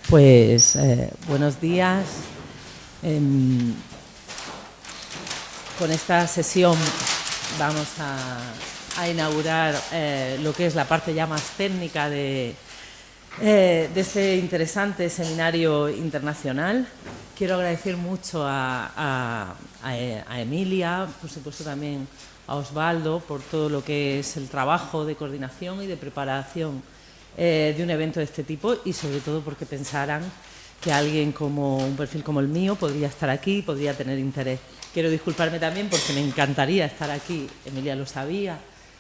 Pues buenos días. Con esta sesión vamos a inaugurar lo que es la parte ya más técnica de este interesante seminario internacional. Quiero agradecer mucho a Emilia, por supuesto también a Osvaldo, por todo lo que es el trabajo de coordinación y de preparación de un evento de este tipo, y sobre todo porque pensaran que alguien como un perfil como el mío podría estar aquí, podría tener interés. Quiero disculparme también porque me encantaría estar aquí, Emilia lo sabía,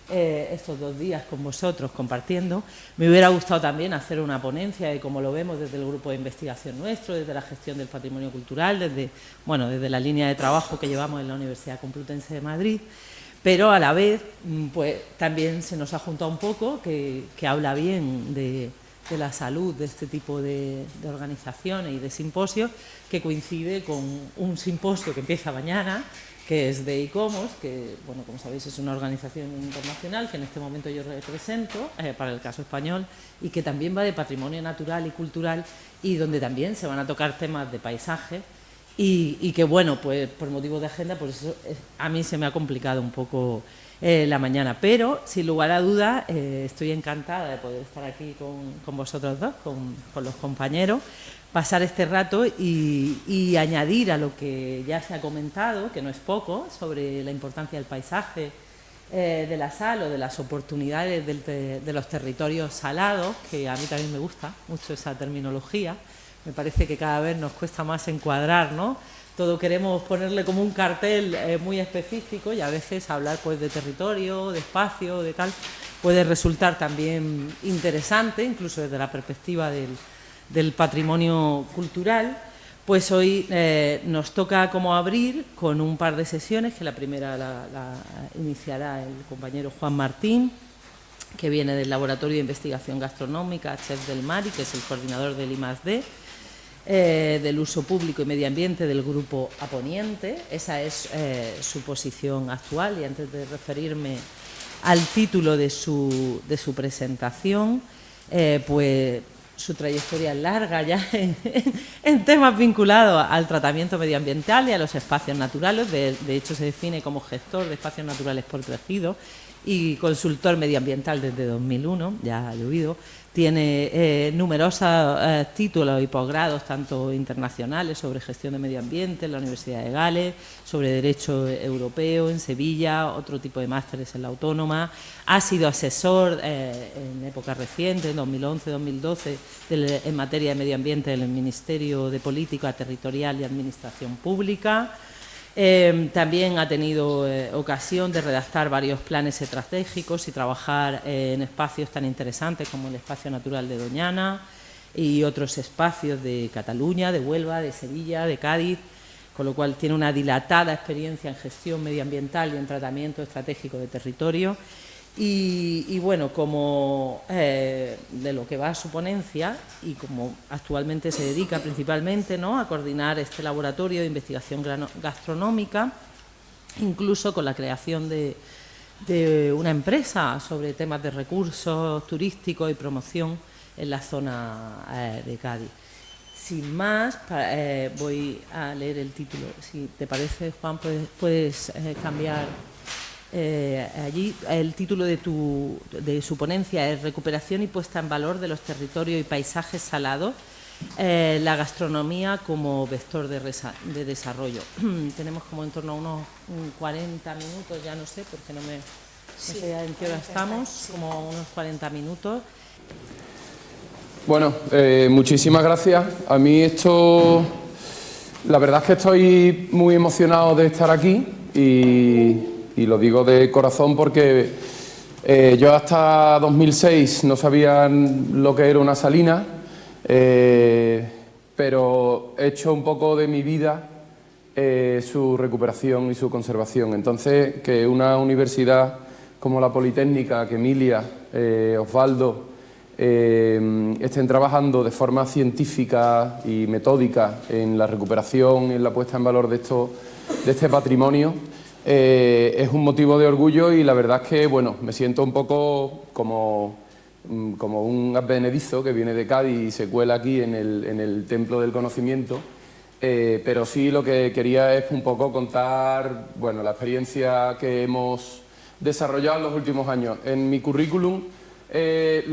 estos 2 días con vosotros compartiendo. Me hubiera gustado también hacer una ponencia de cómo lo vemos desde el grupo de investigación nuestro, desde la gestión del patrimonio cultural, desde la línea de trabajo que llevamos en la Universidad Complutense de Madrid. Pero a la vez, pues también se nos ha juntado un poco que habla bien de la salud de este tipo de organizaciones y de simposios, que coincide con un simposio que empieza mañana, que es de ICOMOS, que, bueno, como sabéis, es una organización internacional que en este momento yo represento para el caso español, y que también va de patrimonio natural y cultural, y donde también se van a tocar temas de paisaje. Y que, bueno, pues por motivos de agenda, por eso a mí se me ha complicado un poco la mañana. Pero, sin lugar a dudas, estoy encantada de poder estar aquí con vosotros dos, con los compañeros, pasar este rato y añadir a lo que ya se ha comentado, que no es poco, sobre la importancia del paisaje, de la sal o de las oportunidades de los territorios salados, que a mí también me gusta mucho esa terminología. Me parece que cada vez nos cuesta más encuadrar, ¿no? Todo queremos ponerle como un cartel muy específico, y a veces hablar pues de territorio, de espacio, de tal, puede resultar también interesante, incluso desde la perspectiva del patrimonio cultural. Pues hoy nos toca como abrir con un par de sesiones, que la primera la iniciará el compañero Juan Martín, que viene del Laboratorio de Investigación Gastronómica Chef del Mar y que es el coordinador del I+D, del uso público y medio ambiente del grupo Aponiente. Esa es su posición actual, y antes de referirme al título de su presentación, pues su trayectoria es larga ya en temas vinculados al tratamiento medioambiental y a los espacios naturales. De hecho, se define como gestor de espacios naturales protegidos y consultor medioambiental desde 2001, ya ha llovido. Tiene numerosos títulos y posgrados, tanto internacionales, sobre gestión de medio ambiente en la Universidad de Gales, sobre derecho europeo en Sevilla, otro tipo de másteres en la Autónoma. Ha sido asesor en época reciente, en 2011-2012, en materia de medio ambiente del Ministerio de Política Territorial y Administración Pública. También ha tenido ocasión de redactar varios planes estratégicos y trabajar en espacios tan interesantes como el Espacio Natural de Doñana y otros espacios de Cataluña, de Huelva, de Sevilla, de Cádiz, con lo cual tiene una dilatada experiencia en gestión medioambiental y en tratamiento estratégico de territorio. Y bueno, como de lo que va a su ponencia, y como actualmente se dedica principalmente, ¿no?, a coordinar este laboratorio de investigación gastronómica, incluso con la creación de una empresa sobre temas de recursos turísticos y promoción en la zona de Cádiz. Sin más, voy a leer el título. Si te parece, Juan, puedes cambiar. Allí el título de su ponencia es Recuperación y puesta en valor de los territorios y paisajes salados, la gastronomía como vector de desarrollo. Tenemos como en torno a unos 40 minutos, ya no sé, porque no sé en qué hora estamos, como unos 40 minutos. Bueno, muchísimas gracias. A mí esto, la verdad es que estoy muy emocionado de estar aquí y lo digo de corazón porque yo hasta 2006 no sabía lo que era una salina, pero he hecho un poco de mi vida su recuperación y su conservación. Entonces, que una universidad como la Politécnica, que Emilia, Osvaldo, estén trabajando de forma científica y metódica en la recuperación y en la puesta en valor de este patrimonio, es un motivo de orgullo, y la verdad es que, bueno, me siento un poco como como un advenedizo que viene de Cádiz y se cuela aquí en el Templo del Conocimiento. Pero sí lo que quería es un poco contar, bueno, la experiencia que hemos desarrollado en los últimos años. En mi currículum, de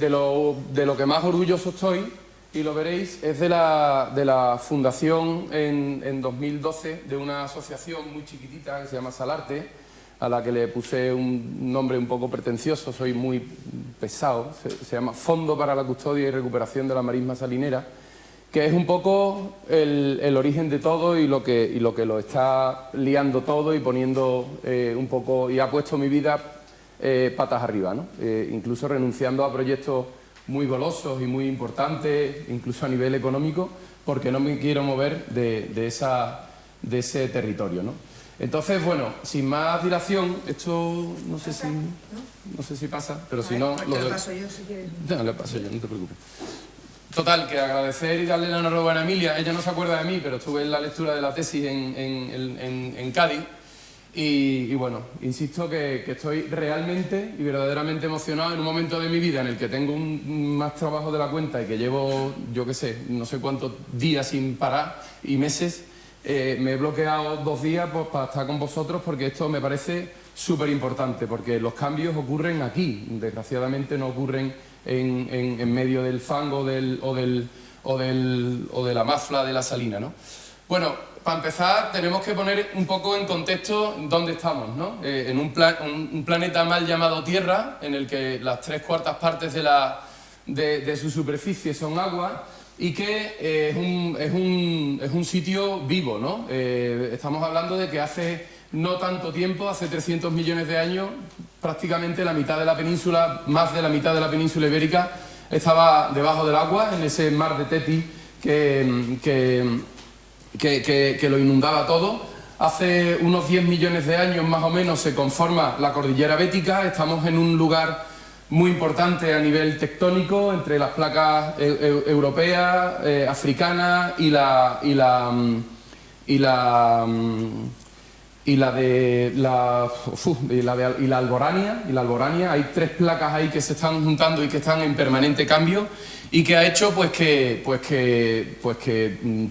lo que más orgulloso estoy, y lo veréis, es de la fundación en 2012 de una asociación muy chiquitita que se llama Salarte, a la que le puse un nombre un poco pretencioso, soy muy pesado, se llama Fondo para la Custodia y Recuperación de la Marisma Salinera, que es un poco el origen de todo y lo que lo está liando todo y poniendo un poco, y ha puesto mi vida patas arriba, ¿no? Incluso renunciando a proyectos muy golosos y muy importantes, incluso a nivel económico, porque no me quiero mover de ese territorio, ¿no? Entonces, bueno, sin más dilación, esto no sé si pasa, pero si no... Lo paso yo, si quieres. No, lo paso yo, no te preocupes. Total, que agradecer y darle la enhorabuena a Emilia. Ella no se acuerda de mí, pero estuve en la lectura de la tesis en Cádiz. Y bueno, insisto que estoy realmente y verdaderamente emocionado en un momento de mi vida en el que tengo más trabajo de la cuenta y que llevo, yo qué sé, no sé cuántos días sin parar y meses. Me he bloqueado 2 días pues, para estar con vosotros porque esto me parece súper importante, porque los cambios ocurren aquí, desgraciadamente no ocurren en medio del fango o de la mafla de la salina, ¿no? Bueno, para empezar tenemos que poner un poco en contexto dónde estamos, ¿no? En un planeta mal llamado Tierra, en el que las 3/4 partes de su superficie son agua y que es un sitio vivo, ¿no? Estamos hablando de que hace no tanto tiempo, hace 300 millones de años, prácticamente la mitad de la península, más de la mitad de la península ibérica, estaba debajo del agua, en ese mar de Teti que lo inundaba todo. Hace unos 10 millones de años más o menos se conforma la cordillera bética. Estamos en un lugar muy importante a nivel tectónico entre las placas europeas, africanas y la alborania. Hay 3 placas ahí que se están juntando y que están en permanente cambio y que ha hecho pues que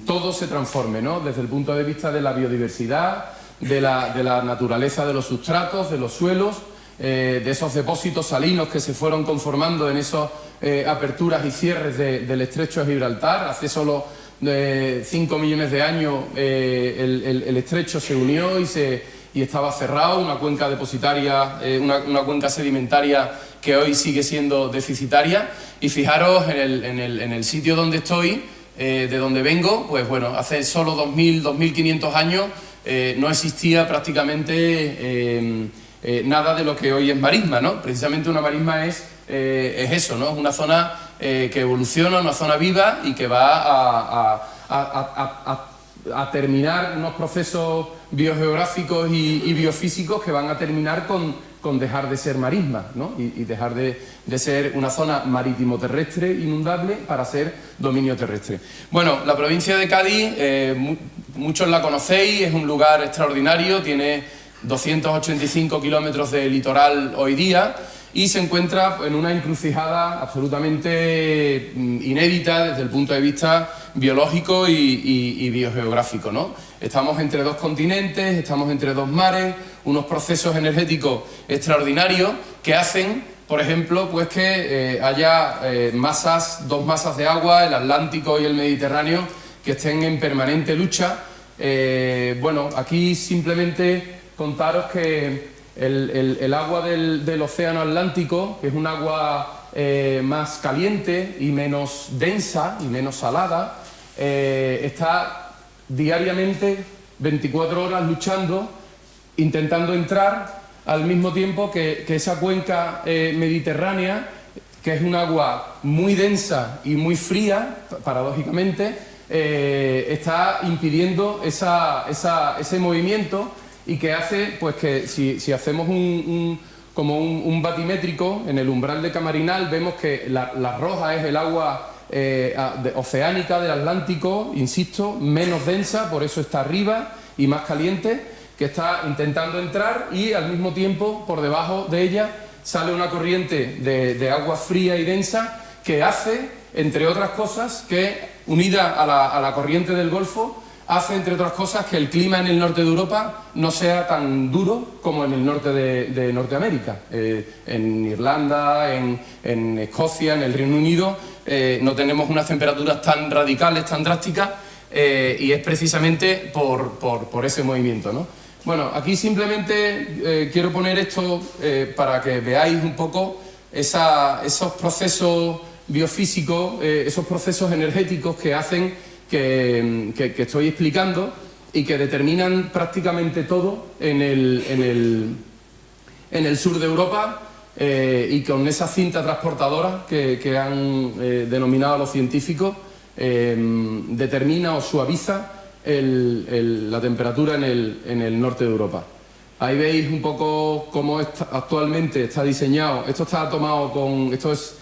todo se transforme, ¿no? Desde el punto de vista de la biodiversidad, de la naturaleza de los sustratos, de los suelos, de esos depósitos salinos que se fueron conformando en esas aperturas y cierres del estrecho de Gibraltar. Hace solo 5 millones de años el estrecho se unió y estaba cerrado, una cuenca depositaria, una cuenca sedimentaria que hoy sigue siendo deficitaria. Y fijaros en el sitio donde estoy, de donde vengo, pues bueno, hace solo 2.500 años no existía prácticamente nada de lo que hoy es marisma, ¿no? Precisamente una marisma es eso, ¿no? Es una zona que evoluciona, una zona viva y que va a terminar unos procesos biogeográficos y biofísicos que van a terminar con dejar de ser marisma, ¿no? Y dejar de ser una zona marítimo-terrestre inundable para ser dominio terrestre. Bueno, la provincia de Cádiz, muchos la conocéis, es un lugar extraordinario, tiene 285 kilómetros de litoral hoy día y se encuentra en una encrucijada absolutamente inédita desde el punto de vista biológico y biogeográfico, ¿no? Estamos entre 2 continentes, estamos entre 2 mares, unos procesos energéticos extraordinarios que hacen, por ejemplo, pues que haya 2 masas de agua, el Atlántico y el Mediterráneo, que estén en permanente lucha. Bueno, aquí simplemente contaros que el agua del océano Atlántico, que es un agua más caliente y menos densa y menos salada, está diariamente 24 horas luchando, intentando entrar al mismo tiempo que esa cuenca mediterránea, que es un agua muy densa y muy fría, paradójicamente, está impidiendo ese movimiento y que hace pues que si hacemos como un batimétrico en el umbral de Camarinal, vemos que la roja es el agua oceánica del Atlántico, insisto, menos densa, por eso está arriba y más caliente, que está intentando entrar, y al mismo tiempo por debajo de ella sale una corriente de agua fría y densa que hace, entre otras cosas, que unida a la corriente del Golfo, hace, entre otras cosas, que el clima en el norte de Europa no sea tan duro como en el norte de Norteamérica. En Irlanda, en Escocia, en el Reino Unido, no tenemos unas temperaturas tan radicales, tan drásticas, y es precisamente por ese movimiento, ¿no? Bueno, aquí simplemente quiero poner esto para que veáis un poco esos procesos biofísicos, esos procesos energéticos que hacen que estoy explicando y que determinan prácticamente todo en el sur de Europa, y con esa cinta transportadora que han denominado los científicos, determina o suaviza la temperatura en el norte de Europa. Ahí veis un poco cómo actualmente está diseñado. Esto está tomado esto es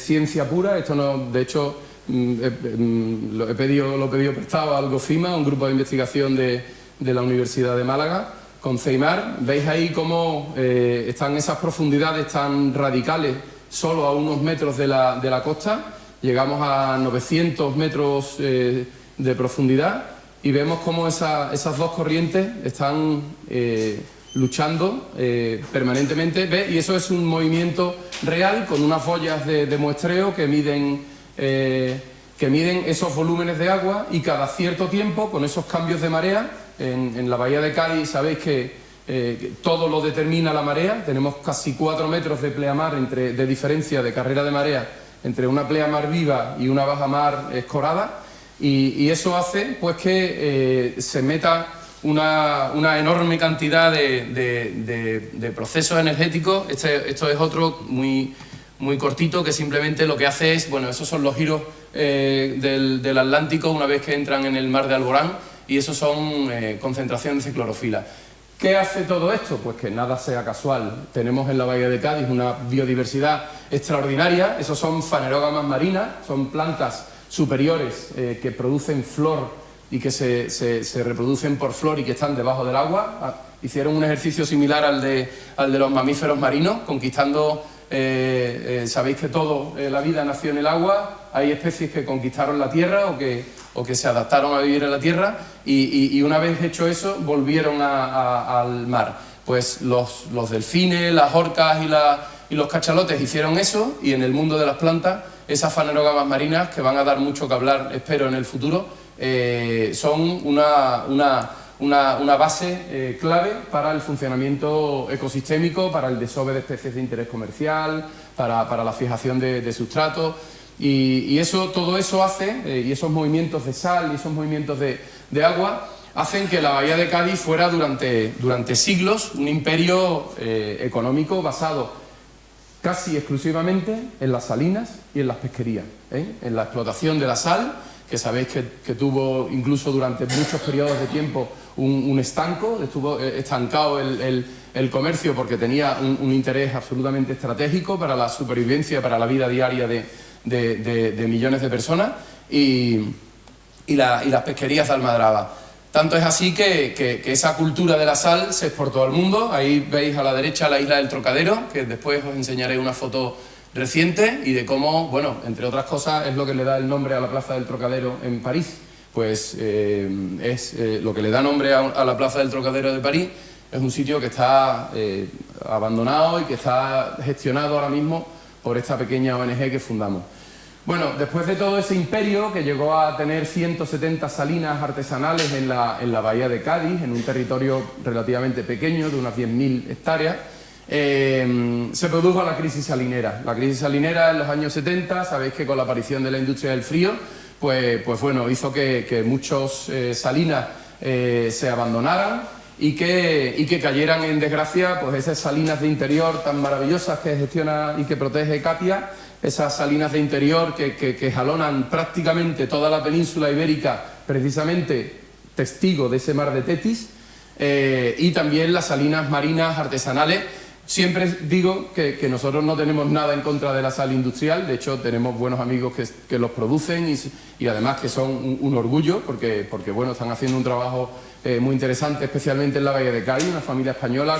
ciencia pura. Esto no, de hecho, lo he pedido prestado al GOFIMA, un grupo de investigación de la Universidad de Málaga, con CEIMAR. Veis ahí cómo están esas profundidades tan radicales, solo a unos metros de la costa. Llegamos a 900 metros de profundidad, y vemos cómo esas dos corrientes están luchando permanentemente. ¿Ve? Y eso es un movimiento real, con unas boyas de muestreo que miden esos volúmenes de agua, y cada cierto tiempo, con esos cambios de marea, en la bahía de Cádiz sabéis que todo lo determina la marea. Tenemos casi 4 metros de pleamar de diferencia de carrera de marea entre una pleamar viva y una bajamar escorada, y eso hace pues que se meta una enorme cantidad de procesos energéticos. Esto es otro muy cortito, que simplemente lo que hace es, bueno, esos son los giros del Atlántico una vez que entran en el mar de Alborán, y esos son concentraciones de clorofila. ¿Qué hace todo esto? Pues que nada sea casual. Tenemos en la bahía de Cádiz una biodiversidad extraordinaria. Esos son fanerógamas marinas, son plantas superiores que producen flor y que se reproducen por flor y que están debajo del agua. Hicieron un ejercicio similar al de los mamíferos marinos, conquistando... sabéis que toda la vida nació en el agua. Hay especies que conquistaron la tierra o que se adaptaron a vivir en la tierra, y una vez hecho eso volvieron al mar. Pues los delfines, las orcas y los cachalotes hicieron eso, y en el mundo de las plantas, esas fanerógamas marinas, que van a dar mucho que hablar, espero, en el futuro, son una base clave para el funcionamiento ecosistémico, para el desove de especies de interés comercial, para la fijación de sustratos, y todo eso hace, y esos movimientos de sal y esos movimientos de agua, hacen que la bahía de Cádiz fuera durante siglos un imperio económico basado casi exclusivamente en las salinas y en las pesquerías, en la explotación de la sal, que sabéis que tuvo incluso durante muchos periodos de tiempo un estanco, estuvo estancado el comercio, porque tenía un interés absolutamente estratégico para la supervivencia, para la vida diaria de millones de personas, y las pesquerías de Almadraba. Tanto es así que esa cultura de la sal se exportó al mundo. Ahí veis a la derecha la isla del Trocadero, que después os enseñaré una foto reciente, y de cómo, bueno, entre otras cosas, es lo que le da el nombre a la Plaza del Trocadero en París. Pues lo que le da nombre a la Plaza del Trocadero de París es un sitio que está abandonado y que está gestionado ahora mismo por esta pequeña ONG que fundamos. Bueno, después de todo ese imperio, que llegó a tener 170 salinas artesanales en la bahía de Cádiz, en un territorio relativamente pequeño, de unas 10.000 hectáreas, se produjo la crisis salinera. La crisis salinera en los años 70, sabéis que con la aparición de la industria del frío, pues bueno, hizo que muchos salinas se abandonaran y que cayeran en desgracia, pues esas salinas de interior tan maravillosas que gestiona y que protege Katia, esas salinas de interior que jalonan prácticamente toda la península ibérica, precisamente testigo de ese mar de Tetis, y también las salinas marinas artesanales. Siempre digo que nosotros no tenemos nada en contra de la sal industrial. De hecho, tenemos buenos amigos que los producen y además que son un orgullo, porque bueno, están haciendo un trabajo muy interesante, especialmente en la bahía de Cádiz, una familia española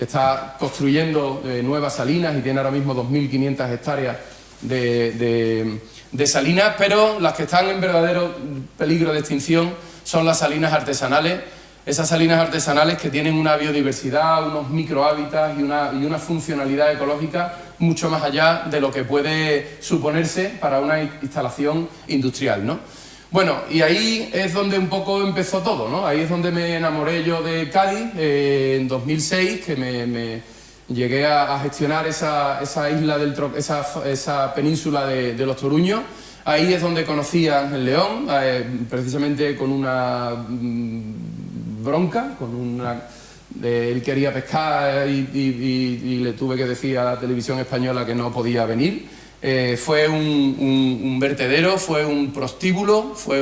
está construyendo nuevas salinas y tiene ahora mismo 2.500 hectáreas de salinas, pero las que están en verdadero peligro de extinción son las salinas artesanales. Esas salinas artesanales que tienen una biodiversidad, unos microhábitats y una funcionalidad ecológica mucho más allá de lo que puede suponerse para una instalación industrial, ¿no? Bueno, y ahí es donde un poco empezó todo, ¿no? Ahí es donde me enamoré yo de Cádiz, en 2006, que me llegué a gestionar esa isla esa península de los Toruños. Ahí es donde conocí a Ángel León, precisamente con una bronca, él quería pescar y le tuve que decir a la televisión española que no podía venir. Fue un vertedero, fue un prostíbulo, fue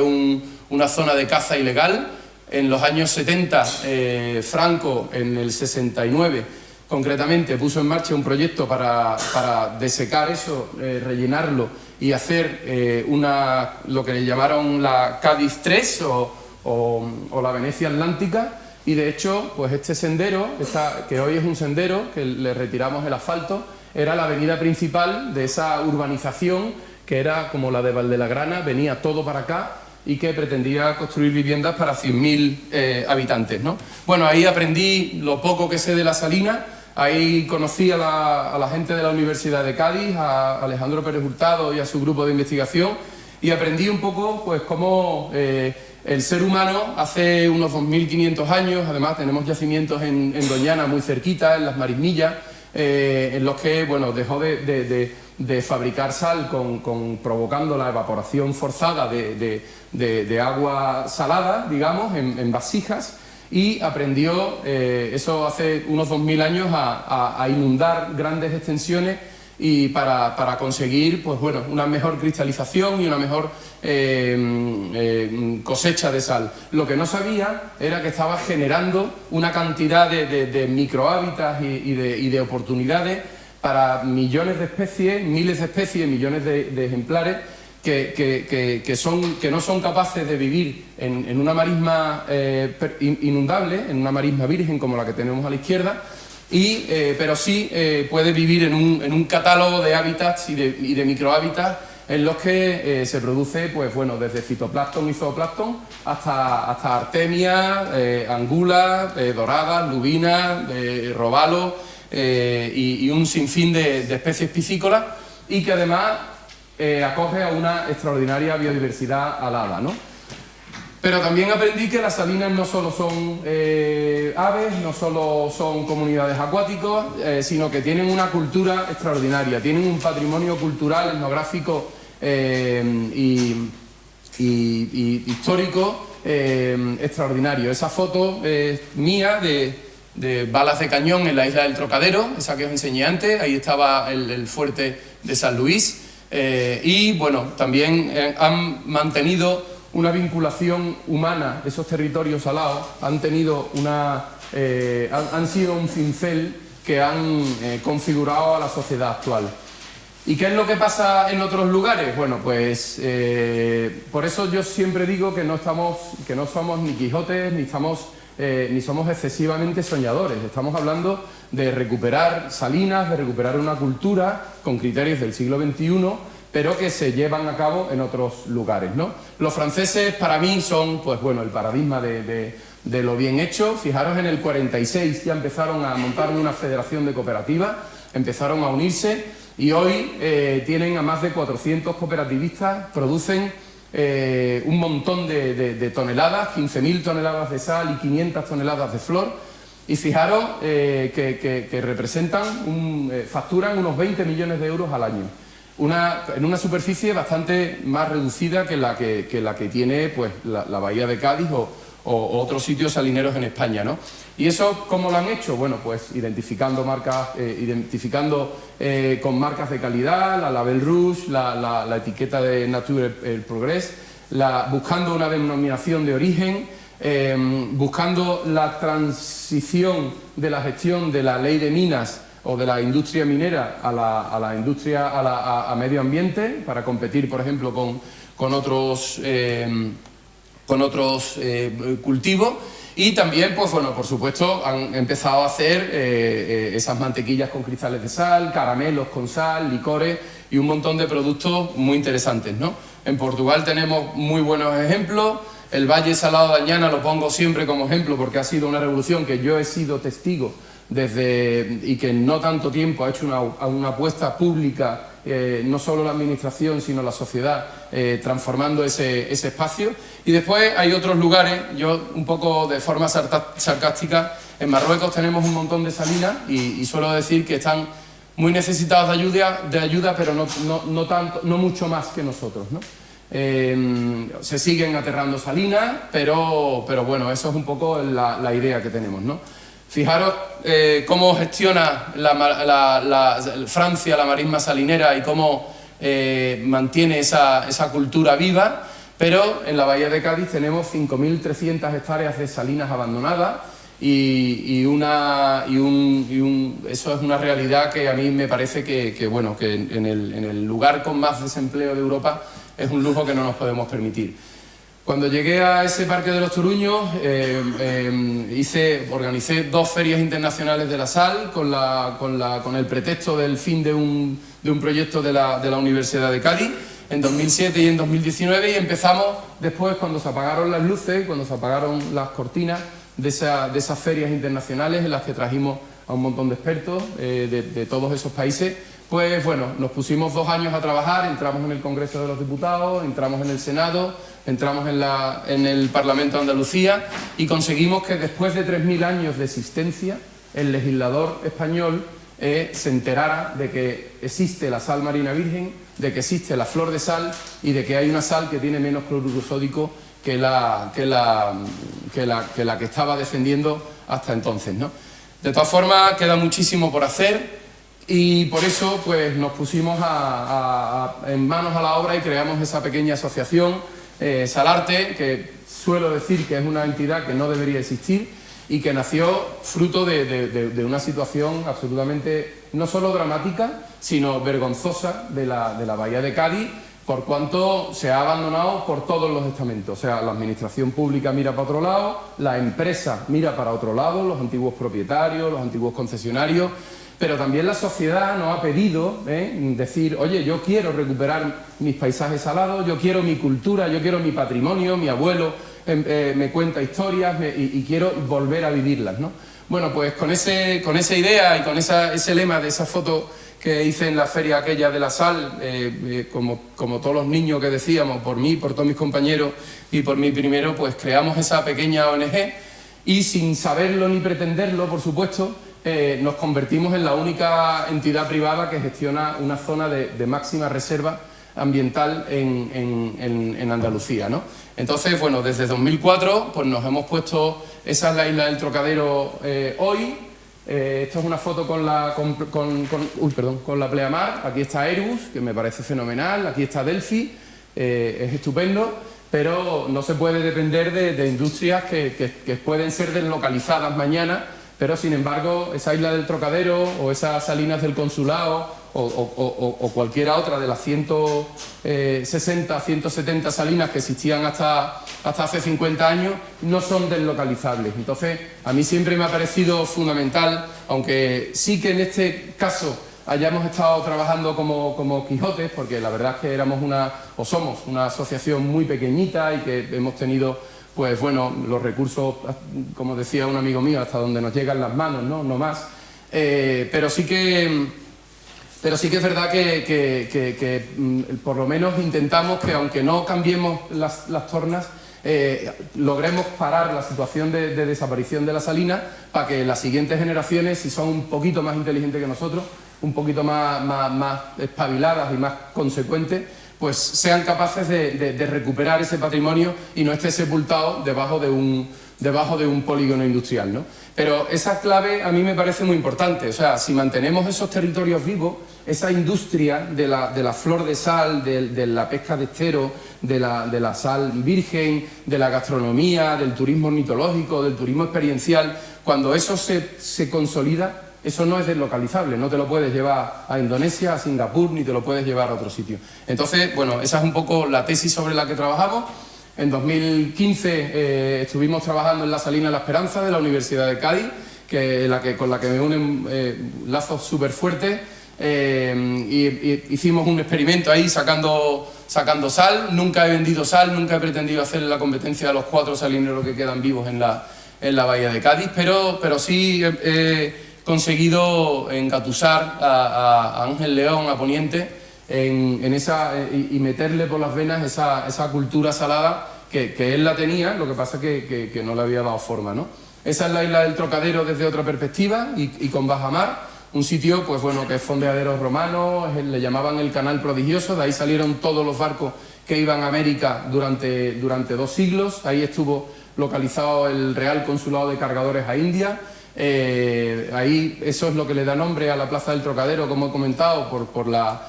una zona de caza ilegal. En los años 70, Franco, en el 69, concretamente, puso en marcha un proyecto para desecar eso, rellenarlo y hacer lo que le llamaron la Cádiz 3 o la Venecia Atlántica. Y de hecho, pues este sendero, que hoy es un sendero, que le retiramos el asfalto, era la avenida principal de esa urbanización que era como la de Valdelagrana, venía todo para acá y que pretendía construir viviendas para 100.000 habitantes, ¿no? Bueno, ahí aprendí lo poco que sé de la salina, ahí conocí a la gente de la Universidad de Cádiz, a Alejandro Pérez Hurtado y a su grupo de investigación, y aprendí un poco pues cómo el ser humano hace unos 2.500 años, además tenemos yacimientos en Doñana muy cerquita, en las Marismillas, en los que bueno, dejó de fabricar sal provocando la evaporación forzada de agua salada, digamos, en vasijas, y aprendió, eso hace unos 2.000 años, a inundar grandes extensiones y para conseguir pues, bueno, una mejor cristalización y una mejor cosecha de sal. Lo que no sabía era que estaba generando una cantidad de microhábitats y de oportunidades para millones de especies, miles de especies, millones de ejemplares que no son capaces de vivir en una marisma inundable, en una marisma virgen como la que tenemos a la izquierda, pero sí puede vivir en un catálogo de hábitats y de microhábitats en los que se produce, pues bueno, desde fitoplancton y zooplancton hasta artemia, angulas, doradas, lubinas, robalos y un sinfín de especies piscícolas, y que además acoge a una extraordinaria biodiversidad alada, ¿no? Pero también aprendí que las salinas no solo son aves, no solo son comunidades acuáticas, sino que tienen una cultura extraordinaria, tienen un patrimonio cultural, etnográfico y histórico extraordinario. Esa foto es mía de balas de cañón en la isla del Trocadero, esa que os enseñé antes, ahí estaba el fuerte de San Luis, y bueno, también han mantenido una vinculación humana. Esos territorios salados han tenido han sido un cincel que han configurado a la sociedad actual. ¿Y qué es lo que pasa en otros lugares? Bueno, pues por eso yo siempre digo que no somos ni Quijotes ni somos excesivamente soñadores. Estamos hablando de recuperar salinas, de recuperar una cultura con criterios del siglo XXI, pero que se llevan a cabo en otros lugares, ¿no? Los franceses para mí son, pues bueno, el paradigma de lo bien hecho. Fijaros, en el 46 ya empezaron a montar una federación de cooperativas, empezaron a unirse y hoy tienen a más de 400 cooperativistas, producen un montón de toneladas, 15.000 toneladas de sal y 500 toneladas de flor. Y fijaros que facturan unos 20 millones de euros al año. En una superficie bastante más reducida que la que tiene pues, la Bahía de Cádiz o otros sitios salineros en España, ¿no? ¿Y eso cómo lo han hecho? Bueno, pues identificando marcas, con marcas de calidad, la Label Rouge, la etiqueta de Nature Progress, buscando una denominación de origen, buscando la transición de la gestión de la ley de minas o de la industria minera a la industria, a medio ambiente, para competir, por ejemplo, con otros cultivos. Y también, pues bueno, por supuesto, han empezado a hacer esas mantequillas con cristales de sal, caramelos con sal, licores y un montón de productos muy interesantes, ¿no? En Portugal tenemos muy buenos ejemplos. El Valle Salado de Añana lo pongo siempre como ejemplo porque ha sido una revolución que yo he sido testigo y que en no tanto tiempo ha hecho una apuesta pública, no solo la administración sino la sociedad, transformando ese espacio. Y después hay otros lugares, yo un poco de forma sarcástica, en Marruecos tenemos un montón de salinas y suelo decir que están muy necesitados de ayuda, pero no mucho más que nosotros, ¿no? Se siguen aterrando salinas, pero bueno, eso es un poco la idea que tenemos, ¿no? Fijaros cómo gestiona Francia la marisma salinera y cómo mantiene esa cultura viva, pero en la bahía de Cádiz tenemos 5.300 hectáreas de salinas abandonadas y eso es una realidad que a mí me parece que en el lugar con más desempleo de Europa es un lujo que no nos podemos permitir. Cuando llegué a ese Parque de los Toruños, organicé 2 ferias internacionales de la sal con el pretexto del fin de un proyecto de la Universidad de Cádiz en 2007 y en 2019, y empezamos después, cuando se apagaron las luces, cuando se apagaron las cortinas de esas ferias internacionales en las que trajimos a un montón de expertos de todos esos países. Pues bueno, nos pusimos 2 años a trabajar, entramos en el Congreso de los Diputados, entramos en el Senado, entramos en el Parlamento de Andalucía y conseguimos que después de 3.000 años de existencia, el legislador español se enterara de que existe la sal marina virgen, de que existe la flor de sal y de que hay una sal que tiene menos cloruro sódico que la que estaba defendiendo hasta entonces, ¿no? De todas formas, queda muchísimo por hacer. Y por eso pues nos pusimos en manos a la obra y creamos esa pequeña asociación, Salarte, que suelo decir que es una entidad que no debería existir y que nació fruto de una situación absolutamente no solo dramática, sino vergonzosa de la bahía de Cádiz, por cuanto se ha abandonado por todos los estamentos. O sea, la administración pública mira para otro lado, la empresa mira para otro lado, los antiguos propietarios, los antiguos concesionarios. Pero también la sociedad nos ha pedido decir, oye, yo quiero recuperar mis paisajes salados, yo quiero mi cultura, yo quiero mi patrimonio, mi abuelo me cuenta historias y quiero volver a vivirlas, ¿no? Bueno, pues con esa idea y con ese lema de esa foto que hice en la feria aquella de la sal, como todos los niños que decíamos, por mí, por todos mis compañeros y por mí primero, pues creamos esa pequeña ONG y sin saberlo ni pretenderlo, por supuesto, nos convertimos en la única entidad privada que gestiona una zona de máxima reserva ambiental en Andalucía, ¿no? Entonces, bueno, desde 2004 pues nos hemos puesto, esa es la isla del Trocadero hoy. Esto es una foto con la pleamar. Aquí está Airbus, que me parece fenomenal, aquí está Delphi, es estupendo, pero no se puede depender de industrias que pueden ser deslocalizadas mañana. Pero, sin embargo, esa isla del Trocadero o esas salinas del Consulado o cualquiera otra de las 160, 170 salinas que existían hasta hace 50 años no son deslocalizables. Entonces, a mí siempre me ha parecido fundamental, aunque sí que en este caso hayamos estado trabajando como Quijotes, porque la verdad es que somos una asociación muy pequeñita y que hemos tenido, pues bueno, los recursos, como decía un amigo mío, hasta donde nos llegan las manos, no más. Pero sí que es verdad que por lo menos intentamos que, aunque no cambiemos las tornas, logremos parar la situación de desaparición de la salina para que las siguientes generaciones, si son un poquito más inteligentes que nosotros, un poquito más espabiladas y más consecuentes, pues sean capaces de recuperar ese patrimonio y no esté sepultado debajo de un polígono industrial, ¿no? Pero esa clave a mí me parece muy importante. O sea, si mantenemos esos territorios vivos, esa industria de la flor de sal, de la pesca de estero, de la sal virgen, de la gastronomía, del turismo ornitológico, del turismo experiencial, cuando eso se consolida, eso no es deslocalizable, no te lo puedes llevar a Indonesia, a Singapur, ni te lo puedes llevar a otro sitio. Entonces, bueno, esa es un poco la tesis sobre la que trabajamos. En 2015 estuvimos trabajando en la Salina La Esperanza de la Universidad de Cádiz, con la que me unen lazos súper fuertes. Hicimos un experimento ahí sacando sal. Nunca he vendido sal, nunca he pretendido hacer la competencia a los 4 salineros que quedan vivos en la bahía de Cádiz, pero sí he conseguido engatusar a Ángel León, a Poniente, y meterle por las venas esa cultura salada que él la tenía, lo que pasa que no le había dado forma, ¿no? Esa es la isla del Trocadero desde otra perspectiva y con bajamar. Un sitio, pues bueno, que es fondeaderos romanos, le llamaban el Canal Prodigioso, de ahí salieron todos los barcos que iban a América durante 2 siglos. Ahí estuvo localizado el Real Consulado de Cargadores a India. Ahí eso es lo que le da nombre a la Plaza del Trocadero, como he comentado, por la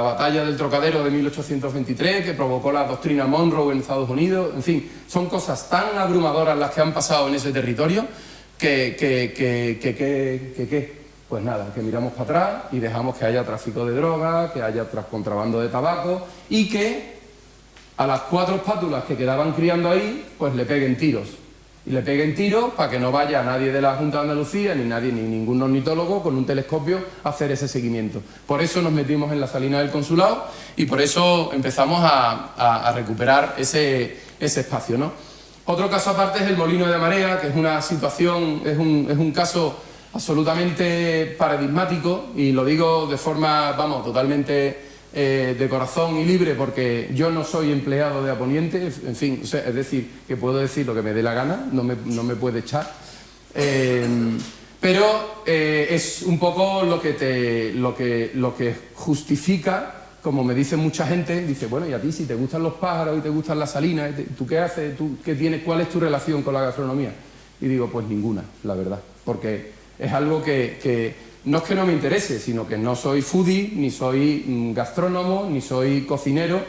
batalla del Trocadero de 1823, que provocó la doctrina Monroe en Estados Unidos. En fin, son cosas tan abrumadoras las que han pasado en ese territorio pues nada, que miramos para atrás y dejamos que haya tráfico de drogas, que haya contrabando de tabaco y que a las 4 espátulas que quedaban criando ahí, pues le peguen tiros. Y le peguen tiros para que no vaya nadie de la Junta de Andalucía, ni ningún ornitólogo con un telescopio a hacer ese seguimiento. Por eso nos metimos en la Salina del Consulado y por eso empezamos a recuperar ese espacio, ¿no? Otro caso aparte es el Molino de Marea, que es una situación, es un caso absolutamente paradigmático, y lo digo de forma, vamos, totalmente de corazón y libre, porque yo no soy empleado de Aponiente, en fin, o sea, es decir, que puedo decir lo que me dé la gana, no me puede echar, pero es un poco lo que justifica, como me dice mucha gente, dice, bueno, y a ti si te gustan los pájaros y te gustan las salinas, ¿tú qué haces? ¿Cuál es tu relación con la gastronomía? Y digo, pues ninguna, la verdad, porque es algo que no es que no me interese, sino que no soy foodie, ni soy gastrónomo, ni soy cocinero,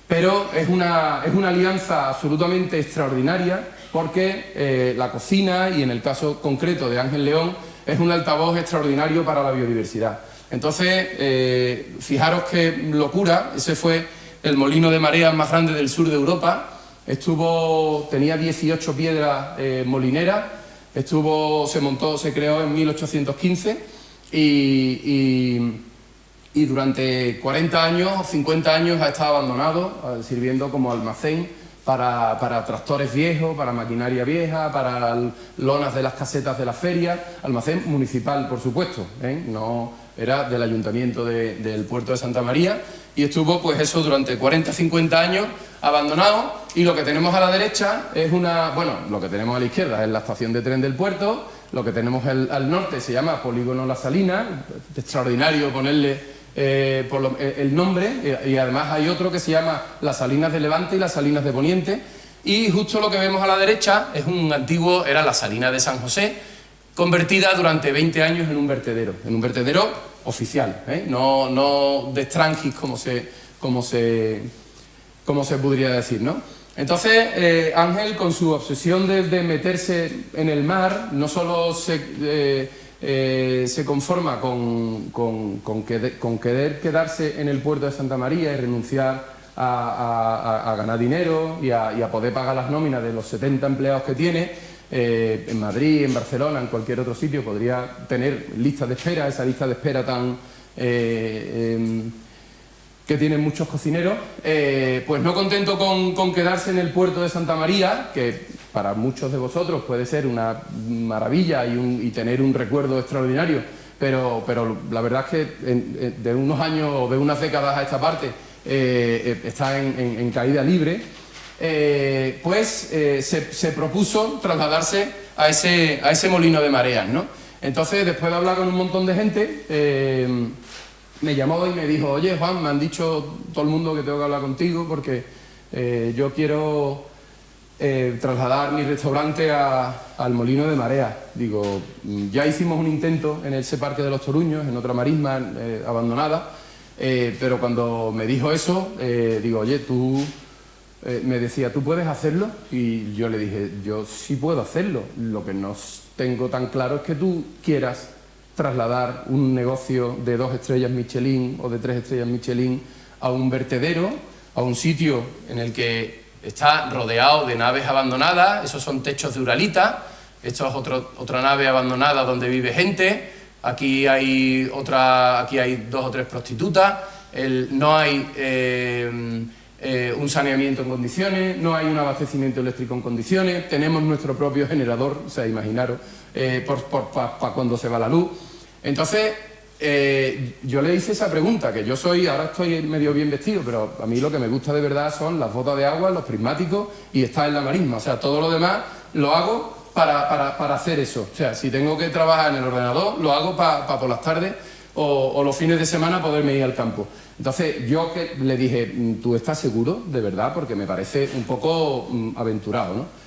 pero es una alianza absolutamente extraordinaria, porque la cocina, y en el caso concreto de Ángel León, es un altavoz extraordinario para la biodiversidad. Entonces, fijaros qué locura, ese fue el molino de mareas más grande del sur de Europa, tenía 18 piedras molineras, se creó en 1815 y durante 40 años o 50 años ha estado abandonado, sirviendo como almacén para tractores viejos, para maquinaria vieja, para lonas de las casetas de las ferias, almacén municipal, por supuesto, no era del ayuntamiento del puerto de Santa María, y estuvo pues eso durante 40-50 años abandonado. Y lo que tenemos a la derecha es lo que tenemos a la izquierda es la estación de tren del puerto, lo que tenemos al norte se llama Polígono La Salina, extraordinario ponerle el nombre, y además hay otro que se llama Las Salinas de Levante y Las Salinas de Poniente, y justo lo que vemos a la derecha es era la Salina de San José, convertida durante 20 años en un vertedero oficial, no de Strangis como se podría decir, ¿no? Entonces, Ángel, con su obsesión de meterse en el mar, no solo se conforma con querer quedarse en el puerto de Santa María y renunciar a ganar dinero y a poder pagar las nóminas de los 70 empleados que tiene. En Madrid, en Barcelona, en cualquier otro sitio podría tener listas de espera, esa lista de espera que tienen muchos cocineros, pues no contento con quedarse en el puerto de Santa María, que para muchos de vosotros puede ser una maravilla y tener un recuerdo extraordinario, pero la verdad es que de unos años o de unas décadas a esta parte está en caída libre. Se propuso trasladarse a ese molino de mareas, ¿no? Entonces, después de hablar con un montón de gente, me llamó y me dijo, oye, Juan, me han dicho todo el mundo que tengo que hablar contigo porque yo quiero trasladar mi restaurante al molino de mareas. Digo, ya hicimos un intento en ese Parque de los Toruños, en otra marisma abandonada, pero cuando me dijo eso, digo, oye, me decía, ¿tú puedes hacerlo? Y yo le dije, yo sí puedo hacerlo. Lo que no tengo tan claro es que tú quieras trasladar un negocio de 2 estrellas Michelin o de 3 estrellas Michelin a un vertedero, a un sitio en el que está rodeado de naves abandonadas, esos son techos de uralita, esto es otra nave abandonada donde vive gente, aquí hay 2 o 3 prostitutas, no hay un saneamiento en condiciones, no hay un abastecimiento eléctrico en condiciones, tenemos nuestro propio generador, o sea, imaginaros, para cuando se va la luz. Entonces, yo le hice esa pregunta, que ahora estoy medio bien vestido, pero a mí lo que me gusta de verdad son las botas de agua, los prismáticos y estar en la marisma. O sea, todo lo demás lo hago para hacer eso. O sea, si tengo que trabajar en el ordenador, lo hago para por las tardes o los fines de semana poderme ir al campo. Entonces, yo le dije, ¿tú estás seguro, de verdad? Porque me parece un poco aventurado, ¿no?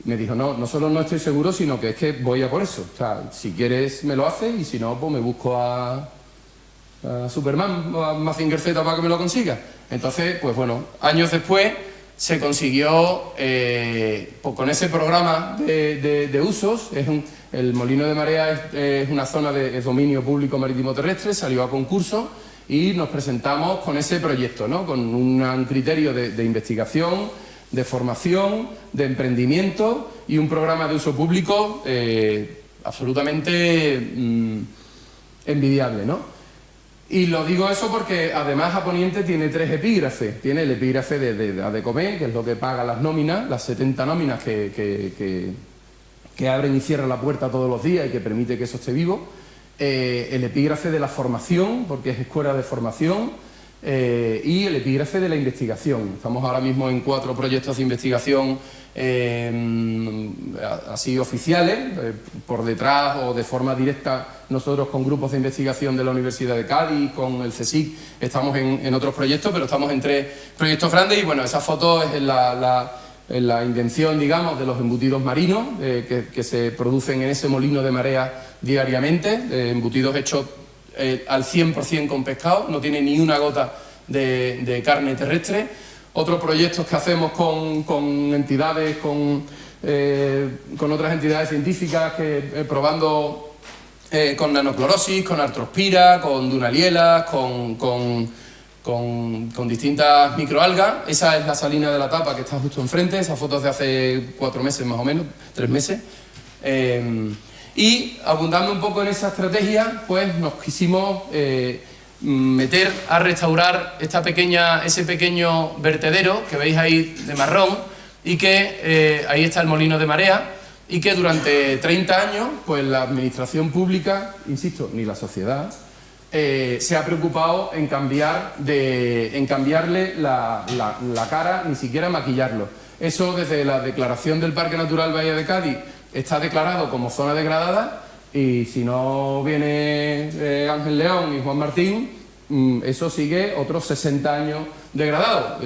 Me dijo, no solo no estoy seguro, sino que es que voy a por eso. O sea, si quieres me lo haces y si no, pues me busco a Superman o a Mazinger Z para que me lo consiga. Entonces, pues bueno, años después se consiguió, pues con ese programa de usos, el Molino de Marea es una zona de dominio público marítimo terrestre, salió a concurso y nos presentamos con ese proyecto, ¿no? Con un criterio de investigación, de formación, de emprendimiento y un programa de uso público absolutamente envidiable, ¿no? Y lo digo eso porque además a Poniente tiene 3 epígrafes. Tiene el epígrafe de ADECOME, que es lo que paga las nóminas, las 70 nóminas que abren y cierran la puerta todos los días y que permite que eso esté vivo. El epígrafe de la formación, porque es escuela de formación. Y el epígrafe de la investigación. Estamos ahora mismo en 4 proyectos de investigación así oficiales, por detrás o de forma directa nosotros con grupos de investigación de la Universidad de Cádiz, con el CSIC, estamos en otros proyectos, pero estamos en 3 proyectos grandes y bueno, esa foto es la invención, digamos, de los embutidos marinos que se producen en ese molino de marea diariamente, embutidos hechos al 100% con pescado, no tiene ni una gota de carne terrestre. Otros proyectos que hacemos con entidades, con otras entidades científicas, probando con nanoclorosis, con artrospira, con dunalielas, con distintas microalgas. Esa es la salina de la Tapa que está justo enfrente, esa foto es de hace 4 meses más o menos, 3 meses. Y abundando un poco en esa estrategia, pues nos quisimos meter a restaurar ese pequeño vertedero que veis ahí de marrón y que ahí está el molino de marea y que durante 30 años pues la administración pública, insisto, ni la sociedad, se ha preocupado en cambiarle la cara, ni siquiera maquillarlo. Eso desde la declaración del Parque Natural Bahía de Cádiz está declarado como zona degradada y si no viene Ángel León y Juan Martín, eso sigue otros 60 años degradado.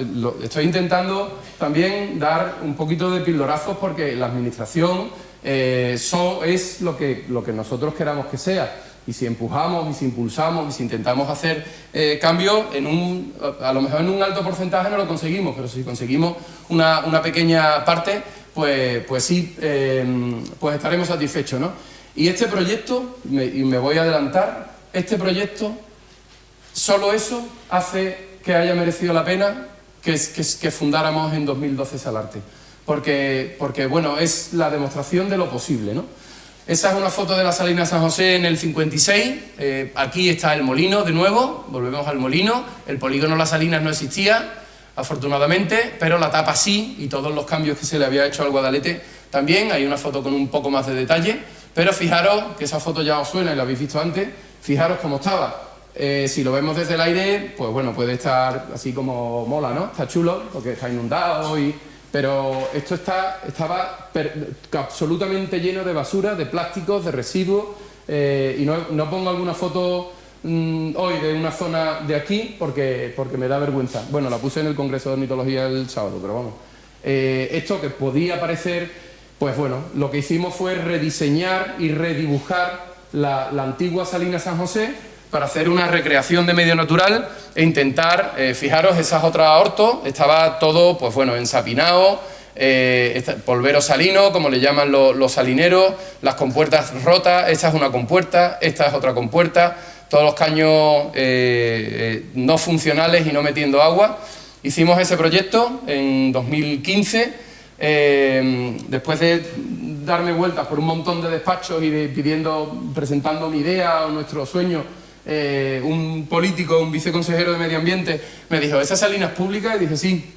Estoy intentando también dar un poquito de pildorazos porque la administración es lo que nosotros queramos que sea. Y si empujamos, y si impulsamos, y si intentamos hacer cambios, a lo mejor en un alto porcentaje no lo conseguimos, pero si conseguimos una pequeña parte, pues sí, pues estaremos satisfechos, ¿no? Y este proyecto, y me voy a adelantar, este proyecto, solo eso hace que haya merecido la pena que fundáramos en 2012 Salarte. Porque, bueno, es la demostración de lo posible, ¿no? Esa es una foto de la Salina San José en el 56, aquí está el molino de nuevo, volvemos al molino, el polígono Las Salinas no existía, afortunadamente, pero la tapa sí, y todos los cambios que se le había hecho al Guadalete también. Hay una foto con un poco más de detalle, pero fijaros, que esa foto ya os suena y la habéis visto antes, fijaros cómo estaba. Si lo vemos desde el aire, pues bueno, puede estar así como mola, ¿no? Está chulo, porque está inundado pero esto estaba absolutamente lleno de basura, de plásticos, de residuos, y no pongo alguna foto hoy de una zona de aquí porque me da vergüenza. Bueno, la puse en el Congreso de Ornitología el sábado, pero vamos. Esto que podía parecer, pues bueno, lo que hicimos fue rediseñar y redibujar la antigua Salina San José para hacer una recreación de medio natural e intentar, fijaros, esas otras hortos, estaba todo, pues bueno, ensapinado, polvero salino, como le llaman los salineros, las compuertas rotas, esta es una compuerta, esta es otra compuerta, todos los caños no funcionales y no metiendo agua, hicimos ese proyecto en 2015, después de darme vueltas por un montón de despachos y presentando mi idea o nuestro sueño, un político, un viceconsejero de Medio Ambiente, me dijo, ¿esa salina es pública? Y dije, sí.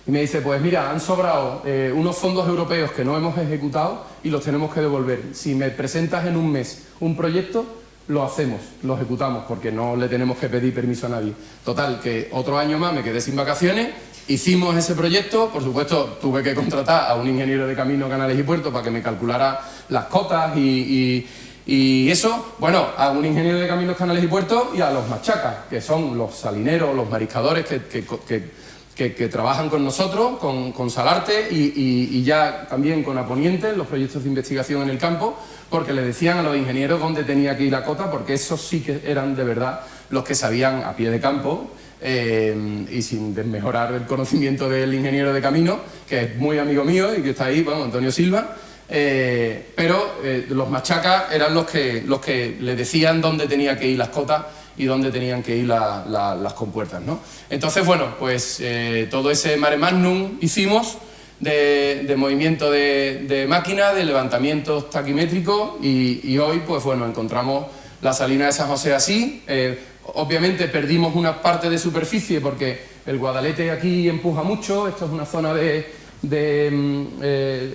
Y me dice, pues mira, han sobrado unos fondos europeos que no hemos ejecutado y los tenemos que devolver. Si me presentas en un mes un proyecto, lo hacemos, lo ejecutamos, porque no le tenemos que pedir permiso a nadie. Total, que otro año más me quedé sin vacaciones, hicimos ese proyecto, por supuesto tuve que contratar a un ingeniero de camino, canales y puertos para que me calculara las cotas y eso, bueno, a un ingeniero de caminos, canales y puertos y a los machacas, que son los salineros, los mariscadores que trabajan con nosotros, con Salarte y ya también con Aponiente en los proyectos de investigación en el campo, porque le decían a los ingenieros dónde tenía que ir la cota, porque esos sí que eran de verdad los que sabían a pie de campo, y sin desmejorar el conocimiento del ingeniero de camino, que es muy amigo mío y que está ahí, bueno, Antonio Silva, pero los machacas eran los que le decían dónde tenía que ir las cotas y dónde tenían que ir las compuertas, ¿no? Entonces, bueno, pues todo ese mare magnum hicimos de movimiento de máquina, de levantamientos taquimétricos y hoy, pues bueno, encontramos la salina de San José así. Obviamente perdimos una parte de superficie porque el Guadalete aquí empuja mucho, esto es una zona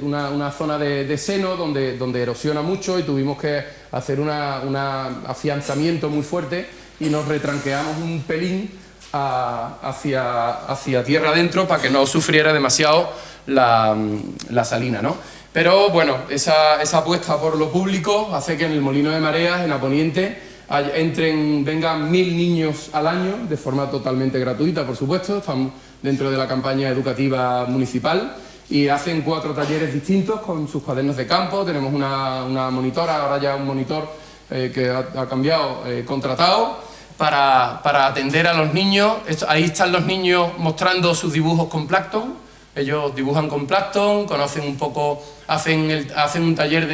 una zona de seno donde erosiona mucho y tuvimos que hacer un afianzamiento muy fuerte y nos retranqueamos un pelín hacia tierra adentro para que no sufriera demasiado la salina, ¿no? Pero bueno, esa apuesta por lo público hace que en el Molino de Mareas, en Aponiente, vengan 1000 niños al año de forma totalmente gratuita, por supuesto. Estamos dentro de la campaña educativa municipal y hacen 4 talleres distintos con sus cuadernos de campo. Tenemos una monitora, ahora ya un monitor que ha cambiado, contratado para atender a los niños. Ahí están los niños mostrando sus dibujos con plancton. Ellos dibujan con plancton, conocen un poco, hacen un taller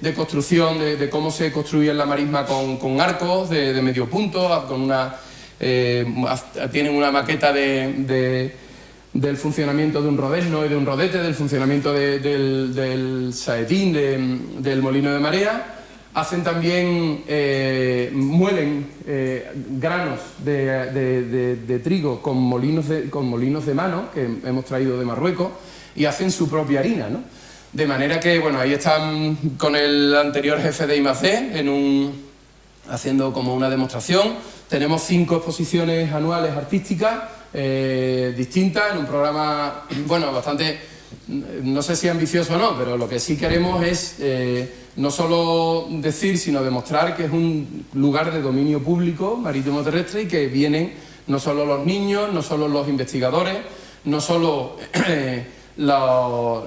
de construcción, de cómo se construye la marisma con arcos de medio punto, tienen una maqueta del funcionamiento de un rodezno y de un rodete, del funcionamiento del saetín, del molino de marea. Hacen también, muelen granos de trigo con molinos de mano que hemos traído de Marruecos y hacen su propia harina, ¿no? De manera que, bueno, ahí están con el anterior jefe de I+D haciendo como una demostración. Tenemos 5 exposiciones anuales artísticas distintas en un programa, bueno, bastante, no sé si ambicioso o no, pero lo que sí queremos es no solo decir, sino demostrar que es un lugar de dominio público marítimo terrestre y que vienen no solo los niños, no solo los investigadores, no solo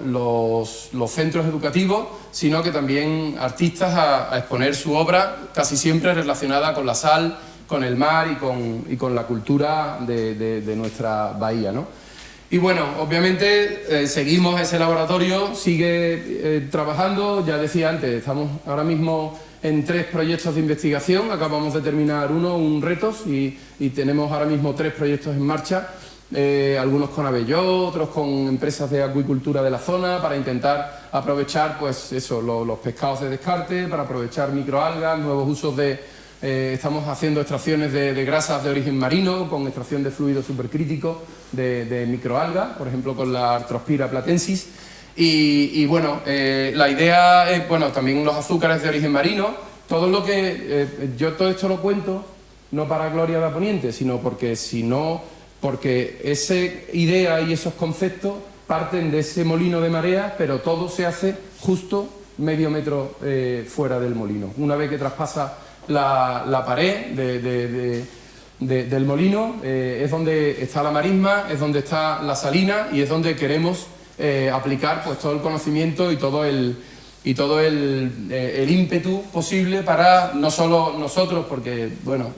los centros educativos, sino que también artistas a exponer su obra, casi siempre relacionada con la sal, con el mar y con la cultura de nuestra bahía, ¿no? Y bueno, obviamente seguimos ese laboratorio, sigue trabajando. Ya decía antes, estamos ahora mismo en 3 proyectos de investigación, acabamos de terminar un retos y tenemos ahora mismo 3 proyectos en marcha, algunos con Abelló, otros con empresas de acuicultura de la zona, para intentar aprovechar, pues eso, los pescados de descarte, para aprovechar microalgas, nuevos usos estamos haciendo extracciones de grasas de origen marino, con extracción de fluidos supercríticos de microalgas, por ejemplo con la Arthrospira platensis. Y bueno, la idea es, bueno, también los azúcares de origen marino. Todo lo que yo todo esto lo cuento no para gloria de Aponiente, sino porque esa idea y esos conceptos parten de ese molino de mareas, pero todo se hace justo medio metro fuera del molino. Una vez que traspasa la pared del molino, es donde está la marisma, es donde está la salina y es donde queremos aplicar pues todo el conocimiento y todo el ímpetu posible para no solo nosotros, porque bueno,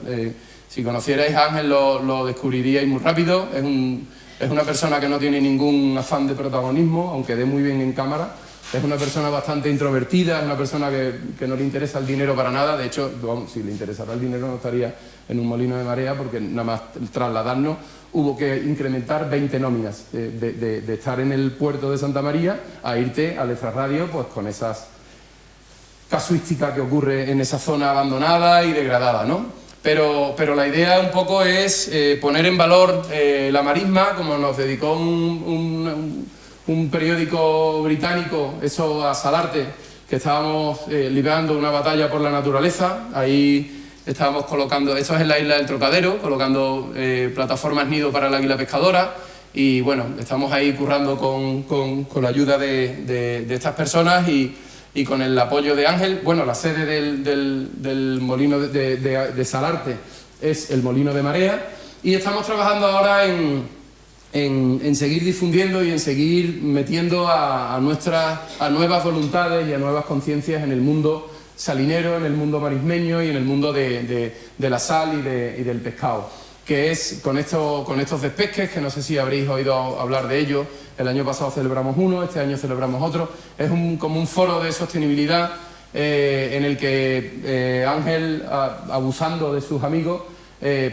si conocierais a Ángel lo descubriríais muy rápido. Es una persona que no tiene ningún afán de protagonismo, aunque dé muy bien en cámara, es una persona bastante introvertida, es una persona que no le interesa el dinero para nada. De hecho, vamos, si le interesara el dinero no estaría en un molino de marea, porque nada más trasladarnos hubo que incrementar 20 nóminas de estar en el puerto de Santa María a irte al extrarradio, pues con esas casuísticas que ocurre en esa zona abandonada y degradada, ¿no? Pero la idea un poco es poner en valor la marisma, como nos dedicó un periódico británico, eso a Salarte, que estábamos librando una batalla por la naturaleza. Ahí estábamos colocando, esto es en la isla del Trocadero, colocando plataformas nido para la águila pescadora, y bueno, estamos ahí currando con la ayuda de estas personas y con el apoyo de Ángel. Bueno, la sede del molino de Salarte es el molino de marea, y estamos trabajando ahora en seguir difundiendo y en seguir metiendo a nuevas voluntades y a nuevas conciencias en el mundo salinero, en el mundo marismeño y en el mundo de la sal y del pescado, que es con estos despesques, que no sé si habréis oído hablar de ellos. El año pasado celebramos uno, este año celebramos otro. Es como un foro de sostenibilidad en el que Ángel, abusando de sus amigos,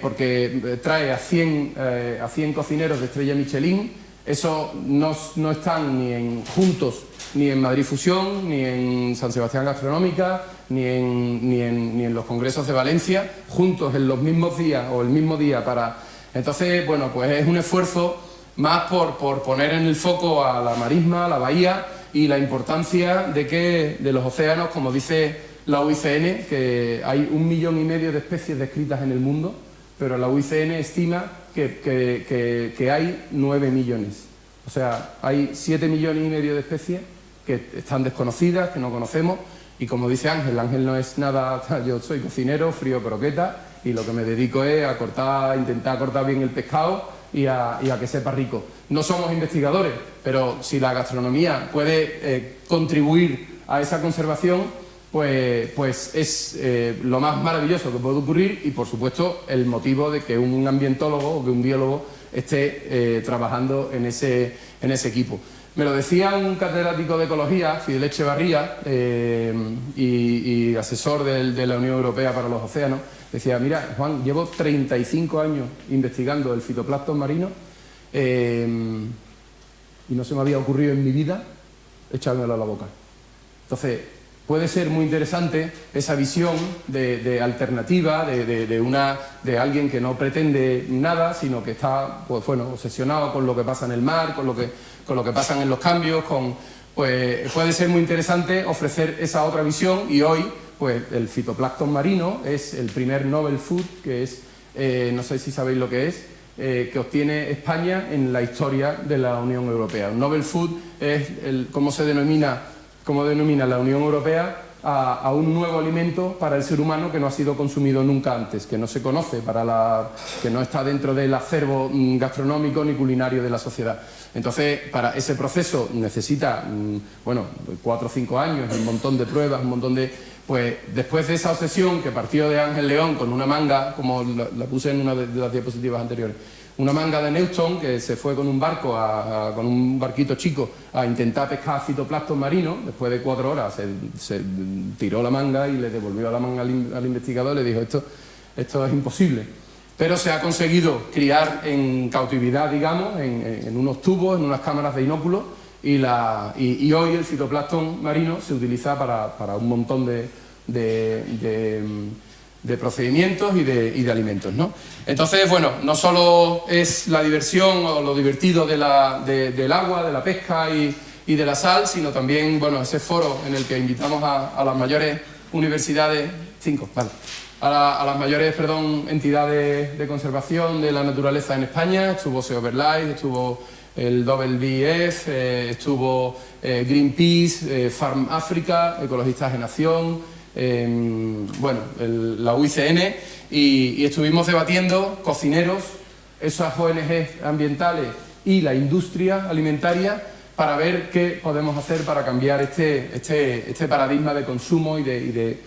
porque trae a 100 cocineros de estrella Michelin. Eso no están juntos ni en Madrid Fusión, ni en San Sebastián Gastronómica, ni en los congresos de Valencia, juntos en los mismos días o el mismo día para... Entonces, bueno, pues es un esfuerzo más por poner en el foco a la marisma, a la bahía, y la importancia de los océanos, como dice la UICN, que hay 1,5 millones de especies descritas en el mundo, pero la UICN estima que hay 9 millones. O sea, hay 7,5 millones de especies que están desconocidas, que no conocemos, y como dice Ángel no es nada... Yo soy cocinero, frío croqueta, y lo que me dedico es a intentar cortar bien el pescado y a que sepa rico. No somos investigadores, pero si la gastronomía puede contribuir a esa conservación, pues es lo más maravilloso que puede ocurrir, y por supuesto el motivo de que un ambientólogo o que un biólogo esté trabajando en ese equipo. Me lo decía un catedrático de ecología, Fidel Echevarría, y asesor de la Unión Europea para los océanos. Decía: mira, Juan, llevo 35 años investigando el fitoplancton marino y no se me había ocurrido en mi vida echármelo a la boca. Entonces, puede ser muy interesante esa visión de alternativa de alguien que no pretende nada, sino que está, pues bueno, obsesionado con lo que pasa en el mar, con lo que pasa en los cambios, pues puede ser muy interesante ofrecer esa otra visión. Y hoy, pues el fitoplancton marino es el primer Novel Food, que es, no sé si sabéis lo que es, que obtiene España en la historia de la Unión Europea. Un Novel Food es cómo denomina la Unión Europea a un nuevo alimento para el ser humano que no ha sido consumido nunca antes, que no se conoce, que no está dentro del acervo gastronómico ni culinario de la sociedad. Entonces, para ese proceso necesita, 4 o 5 años, un montón de pruebas, un montón de... Pues después de esa obsesión que partió de Ángel León con una manga, como la puse en una de las diapositivas anteriores, una manga de Newton, que se fue con un barco, con un barquito chico, a intentar pescar fitoplancton marino. Después de 4 horas se tiró la manga y le devolvió la manga al investigador y le dijo: esto es imposible. Pero se ha conseguido criar en cautividad, digamos, en unos tubos, en unas cámaras de inóculos, y hoy el fitoplancton marino se utiliza para un montón de procedimientos y de alimentos, ¿no? Entonces, bueno, no solo es la diversión o lo divertido del agua, de la pesca y de la sal, sino también, bueno, ese foro en el que invitamos a las mayores universidades, a las mayores, entidades de conservación de la naturaleza en España. Estuvo Sea Life, estuvo el WWF, estuvo Greenpeace, Farm África, Ecologistas en Acción, la UICN, y estuvimos debatiendo cocineros, esas ONGs ambientales y la industria alimentaria para ver qué podemos hacer para cambiar este paradigma de consumo y de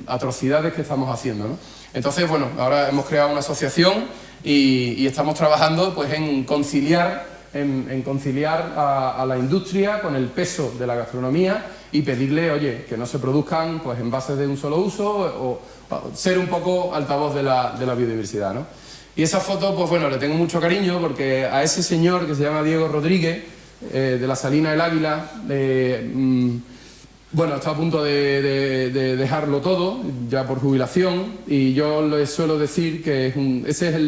atrocidades que estamos haciendo, ¿no? Entonces, bueno, ahora hemos creado una asociación y estamos trabajando, pues, en conciliar en conciliar a la industria con el peso de la gastronomía y pedirle, oye, que no se produzcan pues envases de un solo uso o ser un poco altavoz de la biodiversidad, ¿no? Y esa foto, pues bueno, le tengo mucho cariño porque a ese señor que se llama Diego Rodríguez, de la Salina del Águila, bueno, está a punto de dejarlo todo, ya por jubilación, y yo le suelo decir que ese es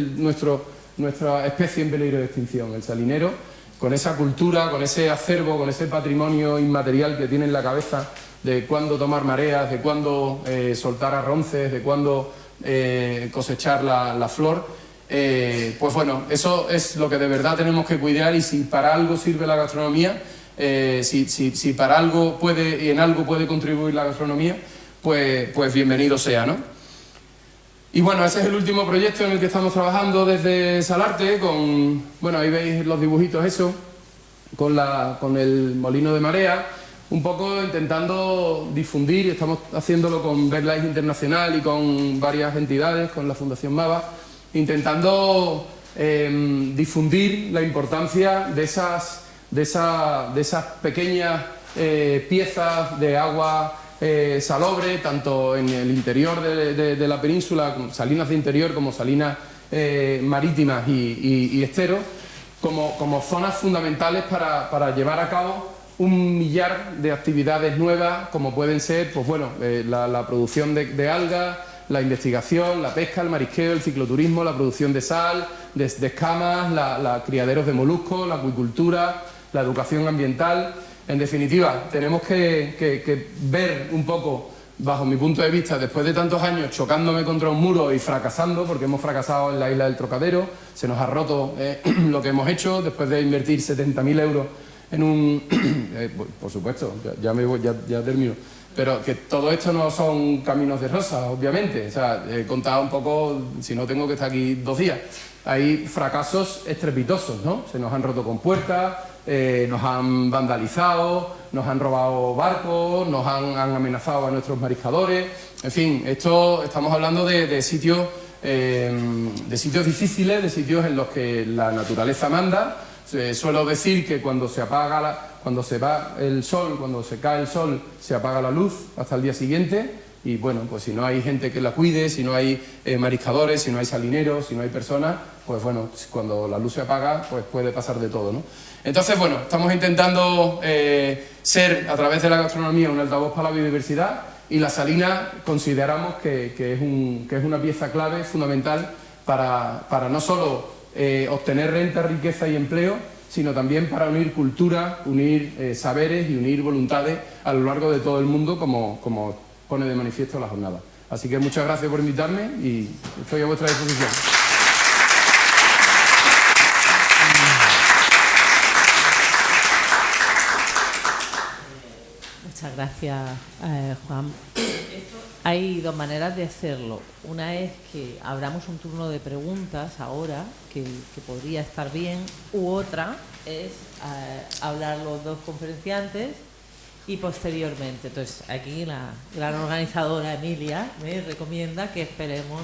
nuestra especie en peligro de extinción, el salinero, con esa cultura, con ese acervo, con ese patrimonio inmaterial que tiene en la cabeza de cuándo tomar mareas, de cuándo soltar arronces, de cuándo cosechar la flor. Pues bueno, eso es lo que de verdad tenemos que cuidar, y si para algo sirve la gastronomía, si para algo puede y en algo puede contribuir la gastronomía, pues bienvenido sea, ¿no? Y bueno, ese es el último proyecto en el que estamos trabajando desde Salarte, bueno, ahí veis los dibujitos eso, con el molino de marea, un poco intentando difundir, y estamos haciéndolo con BirdLife Internacional y con varias entidades, con la Fundación MAVA, intentando difundir la importancia de esas pequeñas piezas de agua salobre, tanto en el interior de la península, salinas de interior como salinas marítimas y esteros, como zonas fundamentales para llevar a cabo un millar de actividades nuevas, como pueden ser, pues bueno, la producción de algas, la investigación, la pesca, el marisqueo, el cicloturismo, la producción de sal, de escamas, los criaderos de moluscos, la acuicultura, la educación ambiental. En definitiva, tenemos que ver un poco, bajo mi punto de vista, después de tantos años chocándome contra un muro y fracasando, porque hemos fracasado en la isla del Trocadero, se nos ha roto lo que hemos hecho, después de invertir 70.000 euros en un... por supuesto, ya termino. Pero que todo esto no son caminos de rosas, obviamente. O sea, he contado un poco, si no tengo que estar aquí 2 días. Hay fracasos estrepitosos, ¿no? Se nos han roto compuertas, nos han vandalizado, nos han robado barcos, nos han amenazado a nuestros mariscadores. En fin, estamos hablando de sitios difíciles, de sitios en los que la naturaleza manda. Suelo decir que cuando se va el sol, cuando se cae el sol, se apaga la luz hasta el día siguiente, y bueno, pues si no hay gente que la cuide, si no hay mariscadores, si no hay salineros, si no hay personas, pues bueno, cuando la luz se apaga, pues puede pasar de todo, ¿no? Entonces, bueno, estamos intentando ser, a través de la gastronomía, un altavoz para la biodiversidad, y la salina consideramos que es una pieza clave, fundamental, para no solo obtener renta, riqueza y empleo, sino también para unir cultura, unir saberes y unir voluntades a lo largo de todo el mundo, como pone de manifiesto la jornada. Así que muchas gracias por invitarme y estoy a vuestra disposición. Muchas gracias, Juan. Hay 2 maneras de hacerlo. Una es que abramos un turno de preguntas ahora, que podría estar bien, u otra es hablar los 2 conferenciantes y posteriormente. Entonces, aquí la gran organizadora Emilia me recomienda que esperemos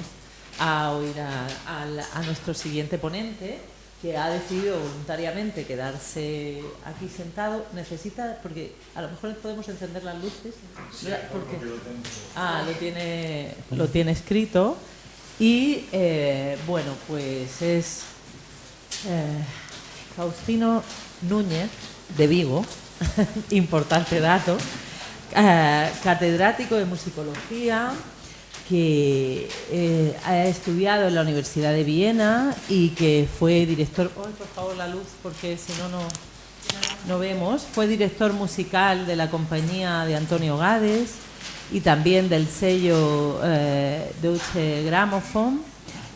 a oír a nuestro siguiente ponente, que ha decidido voluntariamente quedarse aquí sentado. Necesita, porque a lo mejor podemos encender las luces. Sí, porque lo tiene escrito. Y bueno, pues es Faustino Núñez, de Vigo, importante dato, catedrático de musicología, que ha estudiado en la Universidad de Viena y que fue director... Oh, por favor, la luz, porque si no, no vemos. Fue director musical de la compañía de Antonio Gades y también del sello Deutsche Grammophon,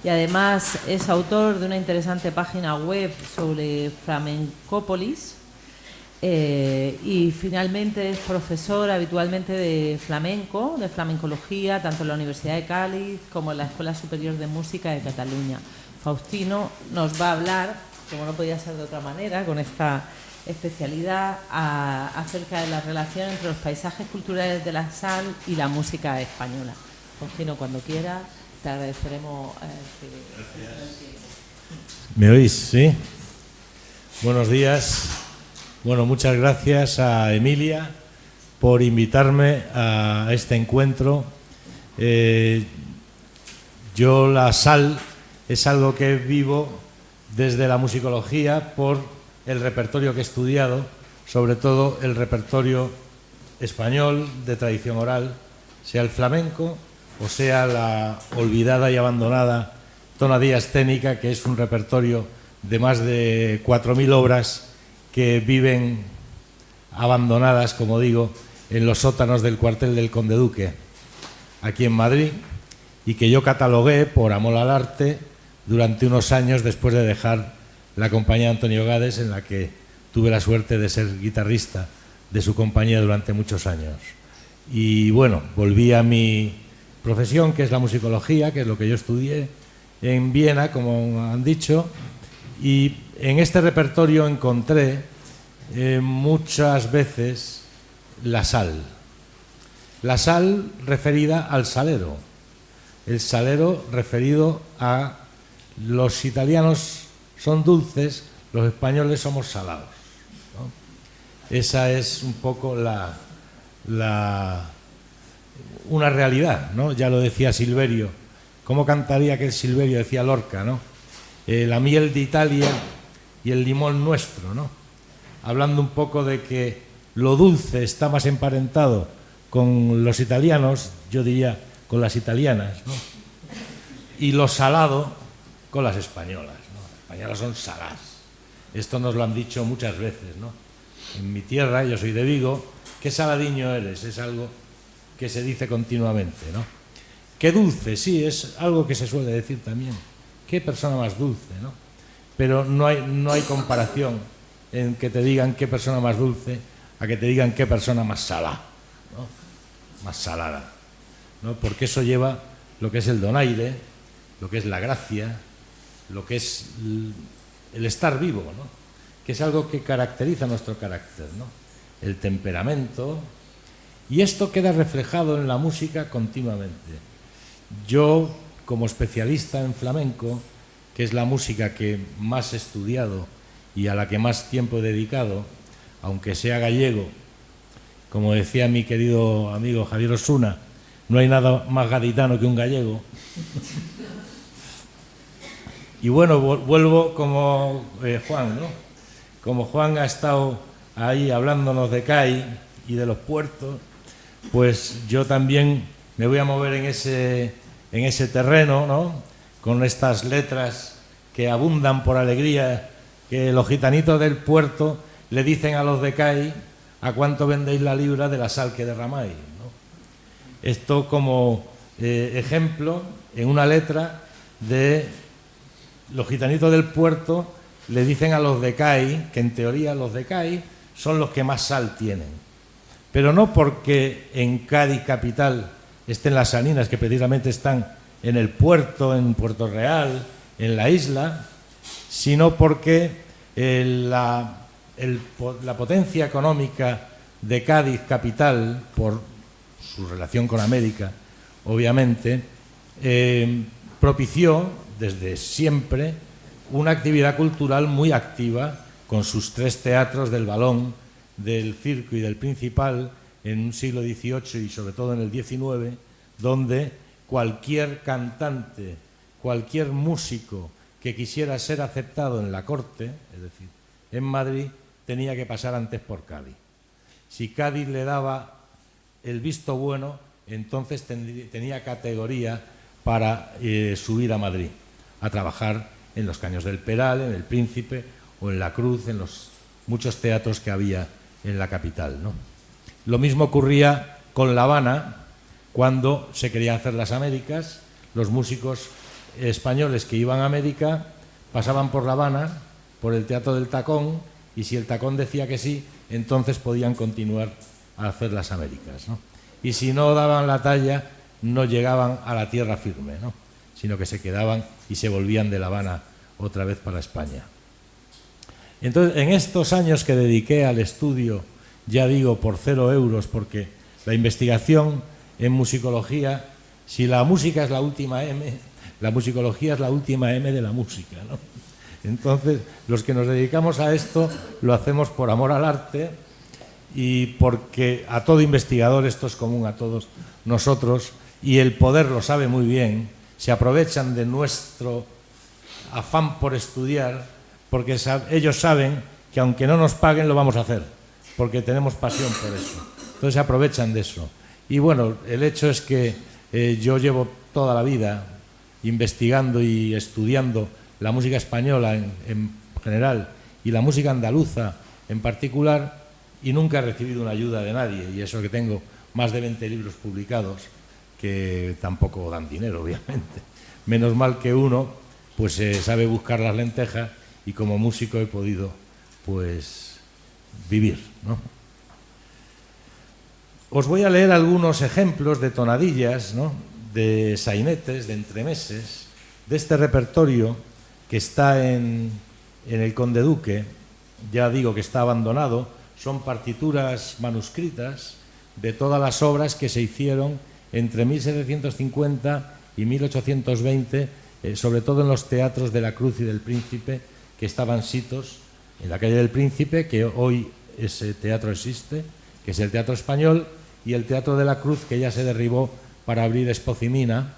y además es autor de una interesante página web sobre Flamencópolis. Y finalmente es profesor habitualmente de flamenco, de flamencología, tanto en la Universidad de Cádiz como en la Escuela Superior de Música de Cataluña. Faustino nos va a hablar, como no podía ser de otra manera, con esta especialidad, acerca de la relación entre los paisajes culturales de la sal y la música española. Faustino, cuando quiera, te agradeceremos. ¿Me oís? Sí. Buenos días. Bueno, muchas gracias a Emilia por invitarme a este encuentro. Yo la sal es algo que vivo desde la musicología por el repertorio que he estudiado, sobre todo el repertorio español de tradición oral, sea el flamenco o sea la olvidada y abandonada tonadilla escénica, que es un repertorio de más de 4.000 obras que viven abandonadas, como digo, en los sótanos del cuartel del Conde Duque, aquí en Madrid, y que yo catalogué por amor al arte durante unos años después de dejar la compañía de Antonio Gades, en la que tuve la suerte de ser guitarrista de su compañía durante muchos años. Y bueno, volví a mi profesión, que es la musicología, que es lo que yo estudié en Viena, como han dicho, y en este repertorio encontré muchas veces la sal referida al salero, el salero referido a los italianos son dulces, los españoles somos salados, ¿no? Esa es un poco una realidad, ¿no? Ya lo decía Silverio. ¿Cómo cantaría aquel Silverio? Decía Lorca, ¿no? La miel de Italia y el limón nuestro, ¿no? Hablando un poco de que lo dulce está más emparentado con los italianos, yo diría con las italianas, ¿no? Y lo salado con las españolas, ¿no? Las españolas son saladas. Esto nos lo han dicho muchas veces, ¿no? En mi tierra, yo soy de Vigo, ¿qué saladiño eres? Es algo que se dice continuamente, ¿no? Qué dulce, sí, es algo que se suele decir también. Qué persona más dulce, ¿no? Pero no hay comparación en que te digan qué persona más dulce a que te digan qué persona más salada, ¿no? Más salada, ¿no? Porque eso lleva lo que es el donaire, lo que es la gracia, lo que es el estar vivo, ¿no? Que es algo que caracteriza nuestro carácter, ¿no? El temperamento, y esto queda reflejado en la música continuamente. Yo, como especialista en flamenco, que es la música que más he estudiado y a la que más tiempo he dedicado, aunque sea gallego, como decía mi querido amigo Javier Osuna, no hay nada más gaditano que un gallego. Y bueno, vuelvo como Juan, ¿no? Como Juan ha estado ahí hablándonos de CAI y de los puertos, pues yo también me voy a mover en ese terreno, ¿no? Con estas letras que abundan por alegría, que los gitanitos del puerto le dicen a los de CAI a cuánto vendéis la libra de la sal que derramáis, ¿no? Esto como ejemplo en una letra de los gitanitos del puerto le dicen a los de CAI, que en teoría los de CAI son los que más sal tienen, pero no porque en Cádiz capital estén las salinas, que precisamente están en el puerto, en Puerto Real, en la isla, sino porque la potencia económica de Cádiz capital, por su relación con América, obviamente, propició desde siempre una actividad cultural muy activa con sus 3 teatros del Balón, del Circo y del Principal en un siglo XVIII y sobre todo en el XIX, donde cualquier cantante, cualquier músico que quisiera ser aceptado en la corte, es decir, en Madrid, tenía que pasar antes por Cádiz. Si Cádiz le daba el visto bueno, entonces tenía categoría para subir a Madrid, a trabajar en los Caños del Peral, en el Príncipe o en la Cruz, en los muchos teatros que había en la capital, ¿no? Lo mismo ocurría con La Habana, cuando se querían hacer las Américas. Los músicos españoles que iban a América pasaban por La Habana, por el Teatro del Tacón, y si el Tacón decía que sí, entonces podían continuar a hacer las Américas, ¿no? Y si no daban la talla, no llegaban a la tierra firme, ¿no? Sino que se quedaban y se volvían de La Habana otra vez para España. Entonces, en estos años que dediqué al estudio, ya digo, por 0 euros, porque la investigación en musicología, si la música es la última M, la musicología es la última M de la música, ¿no? Entonces, los que nos dedicamos a esto lo hacemos por amor al arte y porque a todo investigador, esto es común a todos nosotros, y el poder lo sabe muy bien, se aprovechan de nuestro afán por estudiar, porque ellos saben que aunque no nos paguen lo vamos a hacer, porque tenemos pasión por eso. Entonces se aprovechan de eso. Y bueno, el hecho es que yo llevo toda la vida investigando y estudiando la música española en general y la música andaluza en particular, y nunca he recibido una ayuda de nadie, y eso que tengo más de 20 libros publicados que tampoco dan dinero, obviamente. Menos mal que uno pues sabe buscar las lentejas, y como músico he podido pues vivir, ¿no? Os voy a leer algunos ejemplos de tonadillas, ¿no?, de sainetes, de entremeses, de este repertorio que está en el Conde Duque. Ya digo que está abandonado. Son partituras manuscritas de todas las obras que se hicieron entre 1750 y 1820, sobre todo en los teatros de la Cruz y del Príncipe, que estaban sitos en la calle del Príncipe, que hoy ese teatro existe, que es el Teatro Español, y el Teatro de la Cruz, que ya se derribó para abrir Espocimina,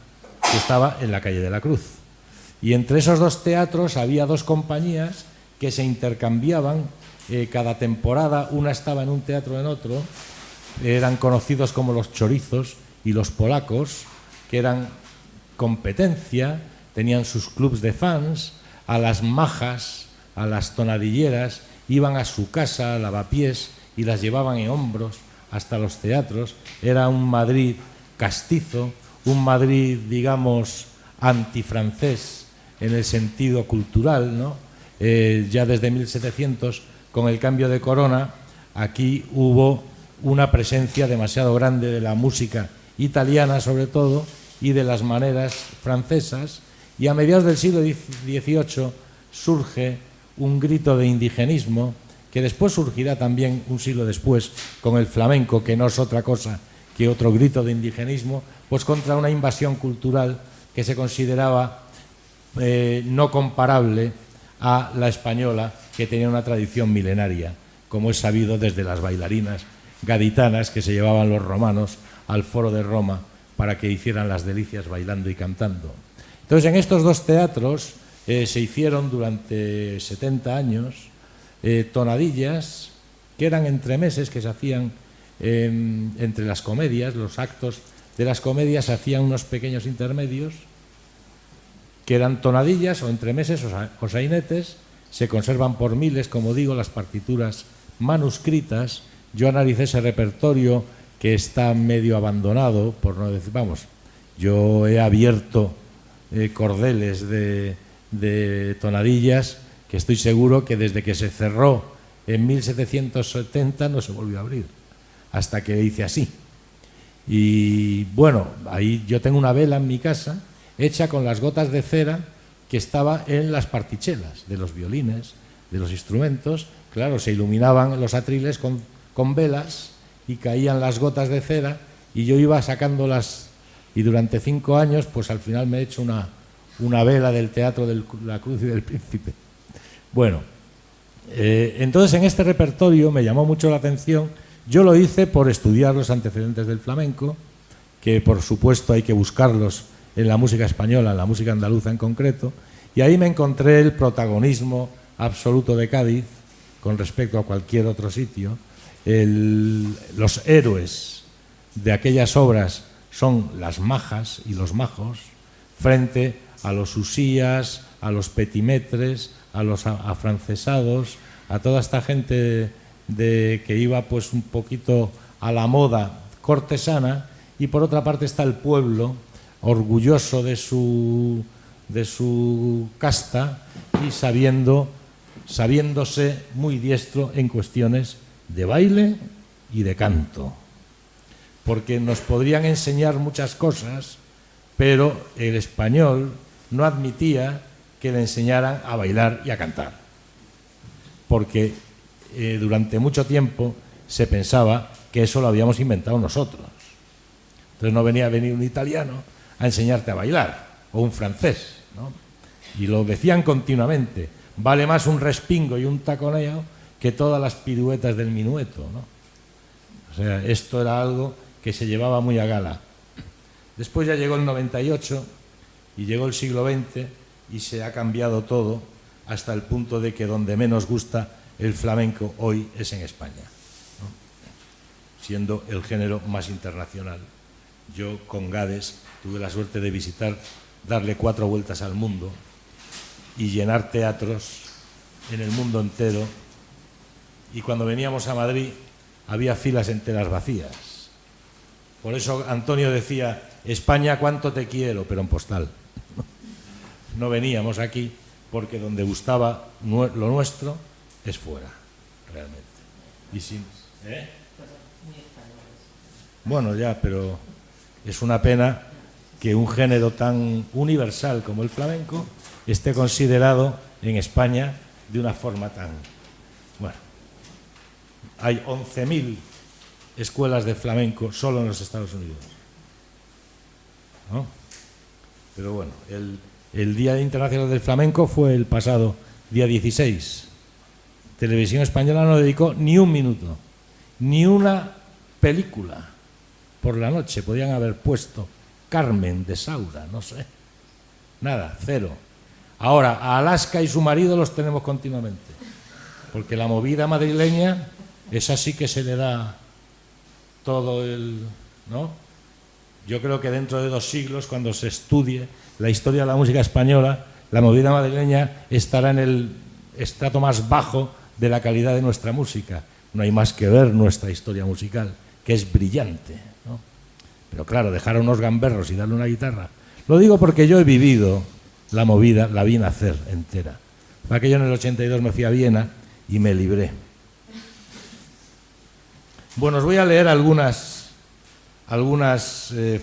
que estaba en la calle de la Cruz. Y entre esos dos teatros había dos compañías que se intercambiaban cada temporada. Una estaba en un teatro, en otro. Eran conocidos como los chorizos y los polacos, que eran competencia, tenían sus clubs de fans. A las majas, a las tonadilleras, iban a su casa a lavapiés y las llevaban en hombros hasta los teatros. Era un Madrid castizo, un Madrid, digamos, antifrancés en el sentido cultural, ¿no? Ya desde 1700, con el cambio de corona, aquí hubo una presencia demasiado grande de la música italiana, sobre todo, y de las maneras francesas, y a mediados del siglo XVIII surge un grito de indigenismo, que después surgirá también un siglo después con el flamenco, que no es otra cosa que otro grito de indigenismo, pues contra una invasión cultural que se consideraba no comparable a la española, que tenía una tradición milenaria, como es sabido desde las bailarinas gaditanas que se llevaban los romanos al foro de Roma para que hicieran las delicias bailando y cantando. Entonces, en estos dos teatros se hicieron durante 70 años tonadillas, que eran entremeses que se hacían entre las comedias. Los actos de las comedias se hacían unos pequeños intermedios, que eran tonadillas o entremeses o sainetes. Se conservan por miles, como digo, las partituras manuscritas. Yo analicé ese repertorio que está medio abandonado, por no decir, vamos, yo he abierto cordeles de tonadillas que estoy seguro que desde que se cerró en 1770 no se volvió a abrir, hasta que hice así. Y bueno, ahí yo tengo una vela en mi casa hecha con las gotas de cera que estaba en las partichelas de los violines, de los instrumentos. Claro, se iluminaban los atriles con velas y caían las gotas de cera, y yo iba sacándolas, y durante 5 años pues al final me he hecho una vela del Teatro de la Cruz y del Príncipe. Bueno, entonces en este repertorio me llamó mucho la atención. Yo lo hice por estudiar los antecedentes del flamenco, que por supuesto hay que buscarlos en la música española, en la música andaluza en concreto, y ahí me encontré el protagonismo absoluto de Cádiz con respecto a cualquier otro sitio. Los héroes de aquellas obras son las majas y los majos, frente a los usías, a los petimetres, a los afrancesados, a toda esta gente que iba pues un poquito a la moda cortesana. Y por otra parte está el pueblo, orgulloso de su casta y sabiéndose muy diestro en cuestiones de baile y de canto, porque nos podrían enseñar muchas cosas, pero el español no admitía que le enseñaran a bailar y a cantar, porque durante mucho tiempo se pensaba que eso lo habíamos inventado nosotros. Entonces no venía a venir un italiano a enseñarte a bailar, o un francés, ¿no? Y lo decían continuamente, Vale más un respingo y un taconeo que todas las piruetas del minueto, ¿no? O sea, esto era algo que se llevaba muy a gala. Después ya llegó el 98 y llegó el siglo XX y se ha cambiado todo hasta el punto de que donde menos gusta el flamenco hoy es en España, ¿no? Siendo el género más internacional. Yo con Gades tuve la suerte de visitar, darle 4 vueltas al mundo y llenar teatros en el mundo entero, y cuando veníamos a Madrid había filas enteras vacías. Por eso Antonio decía: España, cuánto te quiero, pero en postal. No veníamos aquí porque donde gustaba lo nuestro es fuera, realmente. Y sin, ¿eh? Bueno, ya, pero es una pena que un género tan universal como el flamenco esté considerado en España de una forma tan... Bueno, hay 11.000 escuelas de flamenco solo en los Estados Unidos, ¿no? Pero bueno, el Día Internacional del Flamenco fue el pasado día 16. Televisión Española no dedicó ni un minuto, ni una película. Por la noche podían haber puesto Carmen de Saura, no sé. Nada, cero. Ahora, a Alaska y su marido los tenemos continuamente, porque la movida madrileña es así que se le da todo el... ¿no? Yo creo que dentro de 2 siglos, cuando se estudie la historia de la música española, la movida madrileña estará en el estrato más bajo de la calidad de nuestra música. No hay más que ver nuestra historia musical, que es brillante, ¿no? Pero claro, dejar a unos gamberros y darle una guitarra. Lo digo porque yo he vivido la movida, la vi nacer entera. Para que yo en el 82 me fui a Viena y me libré. Bueno, os voy a leer algunos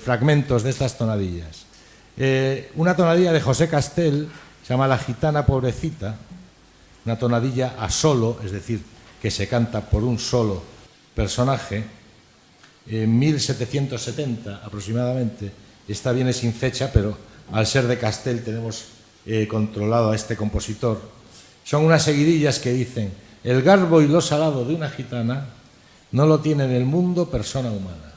fragmentos de estas tonadillas. Una tonadilla de José Castel se llama La gitana pobrecita, una tonadilla a solo, es decir, que se canta por un solo personaje, en 1770 aproximadamente. Esta viene sin fecha, pero al ser de Castel tenemos controlado a este compositor. Son unas seguidillas que dicen: el garbo y lo salado de una gitana no lo tiene en el mundo persona humana.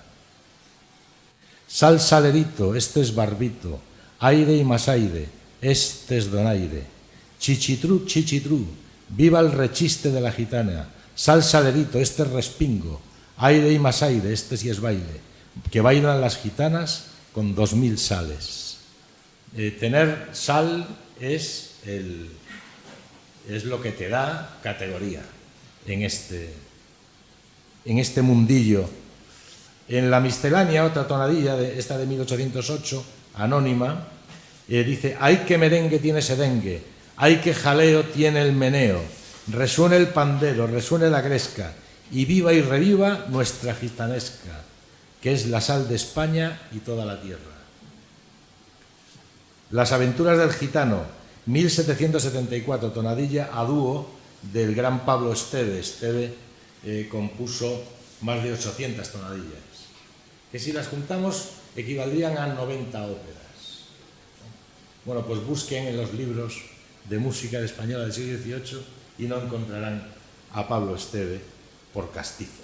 Sal salerito, este es barbito, aire y más aire, este es donaire. Chichitrú, chichitrú, viva el rechiste de la gitana. Sal salerito, este es respingo, aire y más aire, este sí es baile. Que bailan las gitanas con 2000 sales. Tener sal es lo que te da categoría en este mundillo. En la miscelánea, otra tonadilla, esta de 1808, anónima, dice: ay que merengue tiene ese dengue, ay que jaleo tiene el meneo, resuene el pandero, resuene la gresca, y viva y reviva nuestra gitanesca, que es la sal de España y toda la tierra. Las aventuras del gitano, 1774, tonadilla a dúo del gran Pablo Esteve. Esteve compuso más de 800 tonadillas, que si las juntamos equivaldrían a 90 óperas. Bueno, pues busquen en los libros de música española del siglo XVIII y no encontrarán a Pablo Esteve por castizo.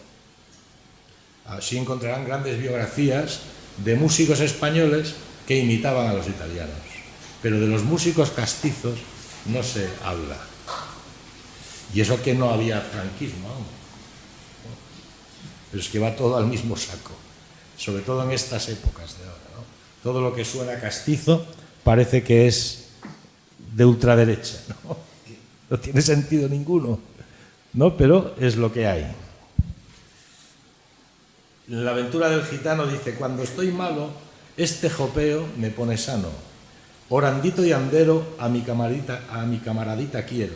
Así encontrarán grandes biografías de músicos españoles que imitaban a los italianos, pero de los músicos castizos no se habla. Y eso que no había franquismo aún. Pero es que va todo al mismo saco, sobre todo en estas épocas de ahora, ¿no? Todo lo que suena castizo parece que es de ultraderecha, ¿no? No tiene sentido ninguno, ¿no? Pero es lo que hay. La aventura del gitano dice: cuando estoy malo, este jopeo me pone sano. Orandito y andero a mi camaradita quiero.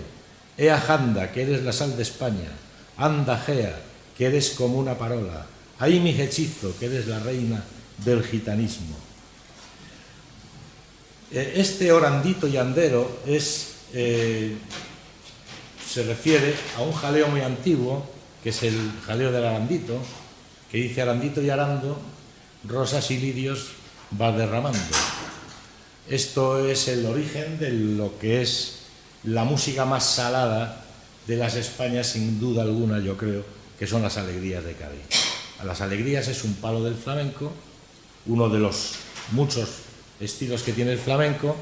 Ea janda, que eres la sal de España. Anda gea, que eres como una parola. Ay mi hechizo, que eres la reina del gitanismo. Este orandito y andero se refiere a un jaleo muy antiguo, que es el jaleo del arandito, que dice: arandito y arando, rosas y lirios va derramando. Esto es el origen de lo que es la música más salada de las Españas, sin duda alguna, yo creo, que son las alegrías de Cádiz. Las alegrías es un palo del flamenco, uno de los muchos estilos que tiene el flamenco,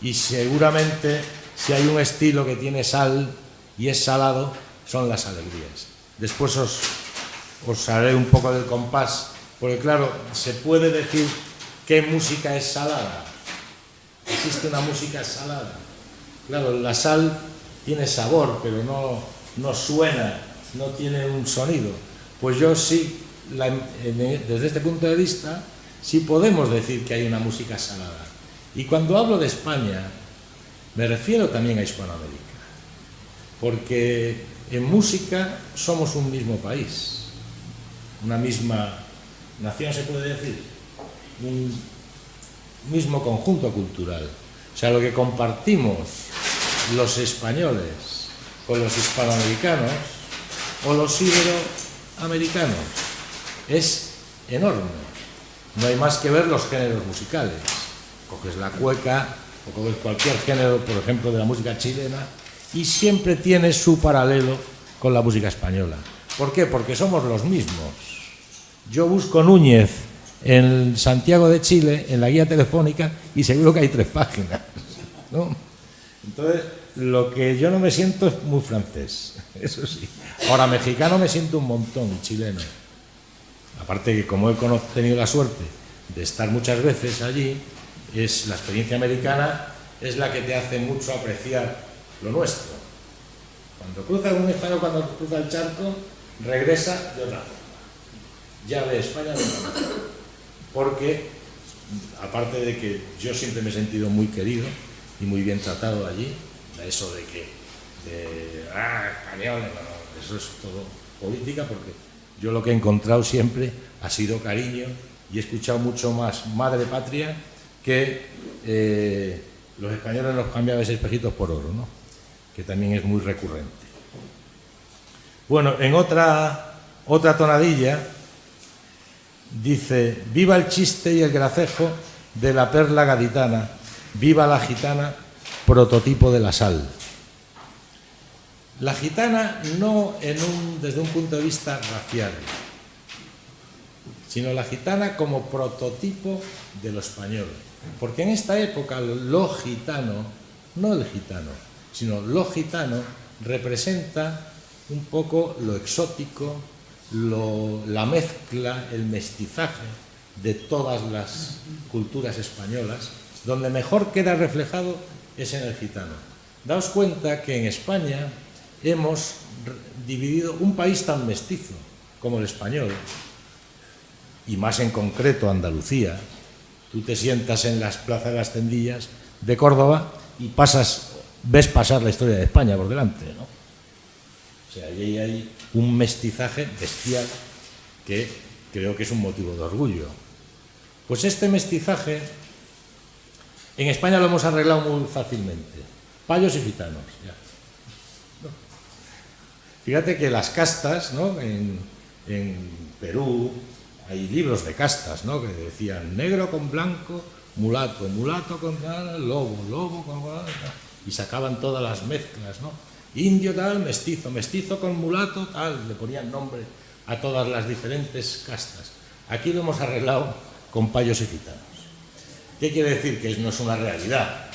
y seguramente si hay un estilo que tiene sal y es salado, son las alegrías. Después os haré un poco del compás, porque claro, se puede decir qué música es salada. Existe una música salada. Claro, la sal tiene sabor, pero no suena, no tiene un sonido. Pues yo sí, desde este punto de vista, sí podemos decir que hay una música salada. Y cuando hablo de España, me refiero también a Hispanoamérica, porque en música somos un mismo país, una misma nación, se puede decir, un mismo conjunto cultural. O sea, lo que compartimos los españoles con los hispanoamericanos o los iberoamericanos es enorme. No hay más que ver los géneros musicales. Coges la cueca o coges cualquier género, por ejemplo, de la música chilena, y siempre tiene su paralelo con la música española. ¿Por qué? Porque somos los mismos. Yo busco Núñez en Santiago de Chile, en la guía telefónica, y seguro que hay 3 páginas, ¿no? Entonces, lo que yo no me siento es muy francés, eso sí. Ahora, mexicano me siento un montón, y chileno. Aparte que como he tenido la suerte de estar muchas veces allí, la experiencia americana es la que te hace mucho apreciar lo nuestro. Cuando cruza un español, cuando cruza el charco, regresa de otra forma. Ya ve España de otra manera. Porque, aparte de que yo siempre me he sentido muy querido y muy bien tratado allí, eso de que, españoles, no, eso es todo política, porque yo lo que he encontrado siempre ha sido cariño y he escuchado mucho más madre patria que los españoles nos cambiaban espejitos por oro, ¿no? Que también es muy recurrente. Bueno, en otra tonadilla dice: viva el chiste y el gracejo de la perla gaditana, viva la gitana, prototipo de la sal. La gitana no desde un punto de vista racial, sino la gitana como prototipo de lo español. Porque en esta época lo gitano, no el gitano, sino lo gitano representa un poco lo exótico, la mezcla, el mestizaje de todas las culturas españolas, donde mejor queda reflejado es en el gitano. Daos cuenta que en España hemos dividido un país tan mestizo como el español, y más en concreto Andalucía. Tú te sientas en las plazas de las Tendillas de Córdoba y ves pasar la historia de España por delante, ¿no? O sea, ahí hay un mestizaje bestial que creo que es un motivo de orgullo. Pues este mestizaje en España lo hemos arreglado muy fácilmente. Payos y gitanos, ya. ¿No? Fíjate que las castas, ¿no? En Perú hay libros de castas, ¿no? Que decían negro con blanco, mulato, mulato con lobo, lobo con... y sacaban todas las mezclas, ¿no? Indio tal, mestizo, mestizo con mulato tal, le ponían nombre a todas las diferentes castas. Aquí lo hemos arreglado con payos y gitanos. ¿Qué quiere decir? Que no es una realidad,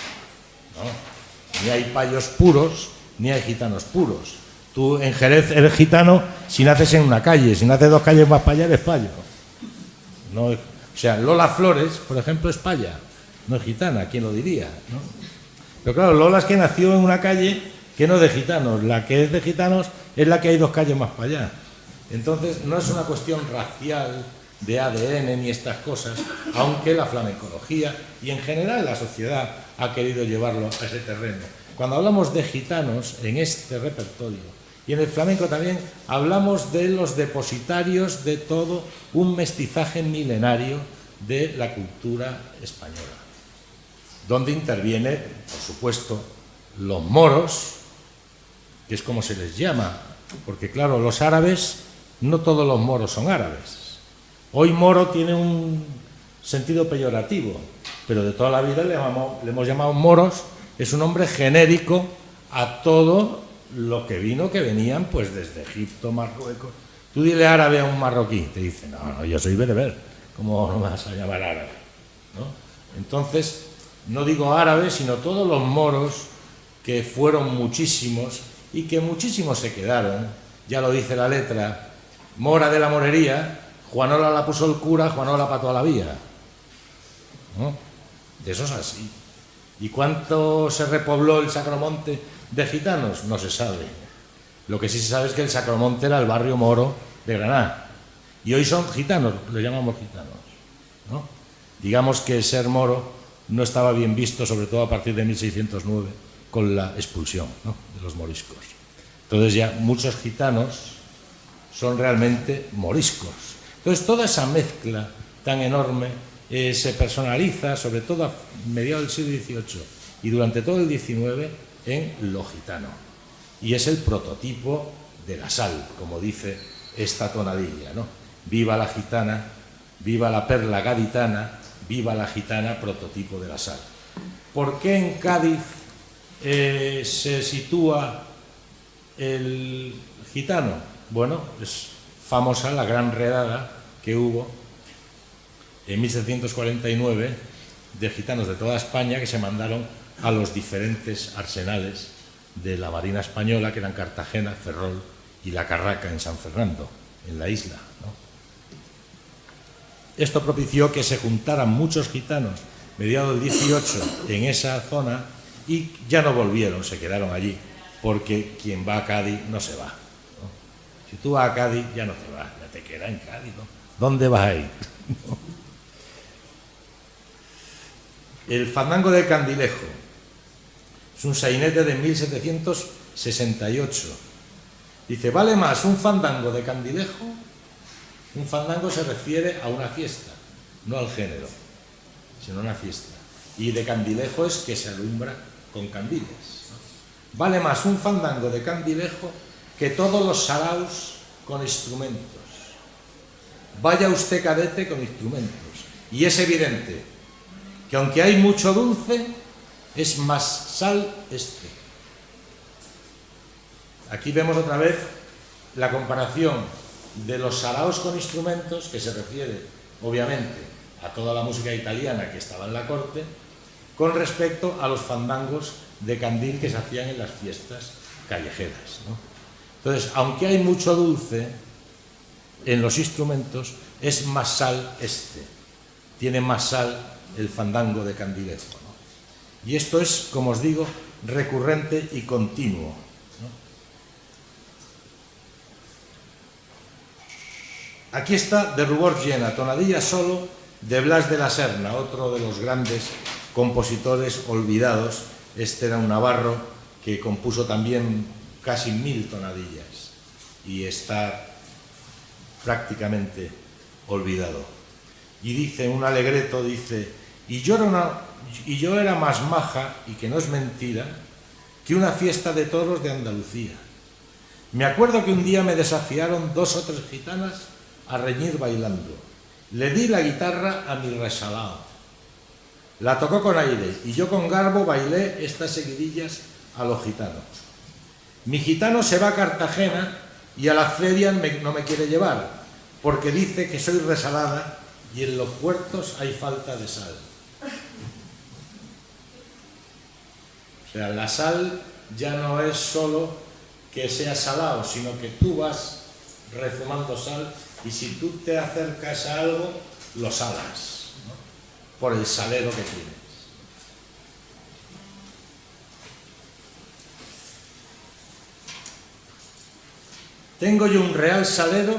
¿no? Ni hay payos puros, ni hay gitanos puros. Tú en Jerez eres gitano si naces en una calle, si naces 2 calles más para allá eres payo. No, o sea, Lola Flores, por ejemplo, es paya, no es gitana, ¿quién lo diría? ¿No? Pero claro, Lola es que nació en una calle que no es de gitanos, la que es de gitanos es la que hay 2 calles más para allá. Entonces, no es una cuestión racial, de ADN ni estas cosas, aunque la flamencología y en general la sociedad ha querido llevarlo a ese terreno. Cuando hablamos de gitanos en este repertorio, y en el flamenco también hablamos de los depositarios de todo un mestizaje milenario de la cultura española, donde interviene, por supuesto, los moros, que es como se les llama, porque claro, los árabes, no todos los moros son árabes. Hoy moro tiene un sentido peyorativo, pero de toda la vida le hemos llamado moros, es un nombre genérico a todo lo que venían pues desde Egipto, Marruecos. Tú dile árabe a un marroquí, te dice, no, yo soy bereber, ¿cómo no me vas a llamar árabe? ¿No? Entonces, no digo árabe, sino todos los moros, que fueron muchísimos y que muchísimos se quedaron, ya lo dice la letra, mora de la morería, Juanola la puso el cura, Juanola para toda la vía. ¿No? De eso es así. ¿Y cuánto se repobló el Sacromonte de gitanos? No se sabe. Lo que sí se sabe es que el Sacromonte era el barrio moro de Granada. Y hoy son gitanos, lo llamamos gitanos, ¿no? Digamos que ser moro no estaba bien visto, sobre todo a partir de 1609, con la expulsión, ¿no?, de los moriscos. Entonces ya muchos gitanos son realmente moriscos. Entonces toda esa mezcla tan enorme se personaliza, sobre todo a mediados del siglo XVIII y durante todo el XIX, en lo gitano. Y es el prototipo de la sal, como dice esta tonadilla, ¿no? Viva la gitana, viva la perla gaditana, viva la gitana, prototipo de la sal. ¿Por qué en Cádiz se sitúa el gitano? Bueno, es famosa la gran redada que hubo en 1749 de gitanos de toda España que se mandaron a los diferentes arsenales de la Marina Española, que eran Cartagena, Ferrol y La Carraca en San Fernando, en la isla, ¿no? Esto propició que se juntaran muchos gitanos mediados del 18 en esa zona y ya no volvieron, se quedaron allí, porque quien va a Cádiz no se va, ¿no? Si tú vas a Cádiz ya no te vas, ya te quedas en Cádiz, ¿no? ¿Dónde vas a ir? El fandango del Candilejo es un sainete de 1768. Dice, ¿vale más un fandango de Candilejo? Un fandango se refiere a una fiesta, no al género, sino a una fiesta. Y de Candilejo es que se alumbra con candiles, ¿no? Vale más un fandango de Candilejo que todos los saraos con instrumentos. Vaya usted, cadete, con instrumentos. Y es evidente que aunque hay mucho dulce, es más sal este. Aquí vemos otra vez la comparación de los saraos con instrumentos, que se refiere obviamente a toda la música italiana que estaba en la corte, con respecto a los fandangos de candil que se hacían en las fiestas callejeras, ¿no? Entonces, aunque hay mucho dulce en los instrumentos, es más sal este, tiene más sal el fandango de Candilejo, ¿no? Y esto es, como os digo, recurrente y continuo, ¿no? Aquí está de Rubor Llena, tonadilla solo de Blas de la Serna, otro de los grandes compositores olvidados. Este era un navarro que compuso también casi 1000 tonadillas y está prácticamente olvidado. Y dice, un alegreto, dice, y yo era más maja, y que no es mentira, que una fiesta de toros de Andalucía. Me acuerdo que un día me desafiaron 2 o 3 gitanas a reñir bailando. Le di la guitarra a mi resalao. La tocó con aire y yo con garbo bailé estas seguidillas a los gitanos. Mi gitano se va a Cartagena y a la feria no me quiere llevar, porque dice que soy resalada y en los puertos hay falta de sal. O sea, la sal ya no es solo que sea salado, sino que tú vas rezumando sal y si tú te acercas a algo, lo salas, ¿no?, por el salero que tienes. Tengo yo un real salero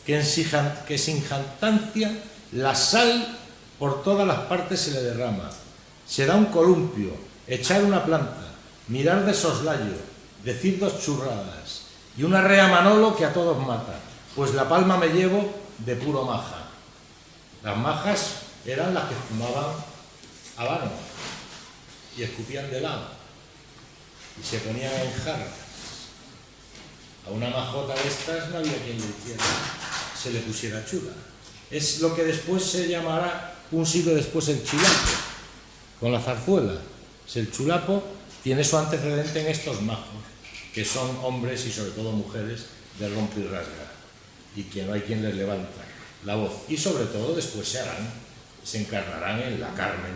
que sin jactancia la sal por todas las partes se le derrama. Se da un columpio, echar una planta, mirar de soslayo, decir 2 churradas y una rea Manolo que a todos mata, pues la palma me llevo de puro maja. Las majas eran las que fumaban habano y escupían de lado y se ponían en jarras. A una majota de estas no había quien le hiciera, se le pusiera chula. Es lo que después se llamará, un siglo después, el chulapo, con la zarzuela. El chulapo tiene su antecedente en estos majos, que son hombres y sobre todo mujeres de rompe y rasga, y que no hay quien les levanta la voz. Y sobre todo después se encarnarán en la Carmen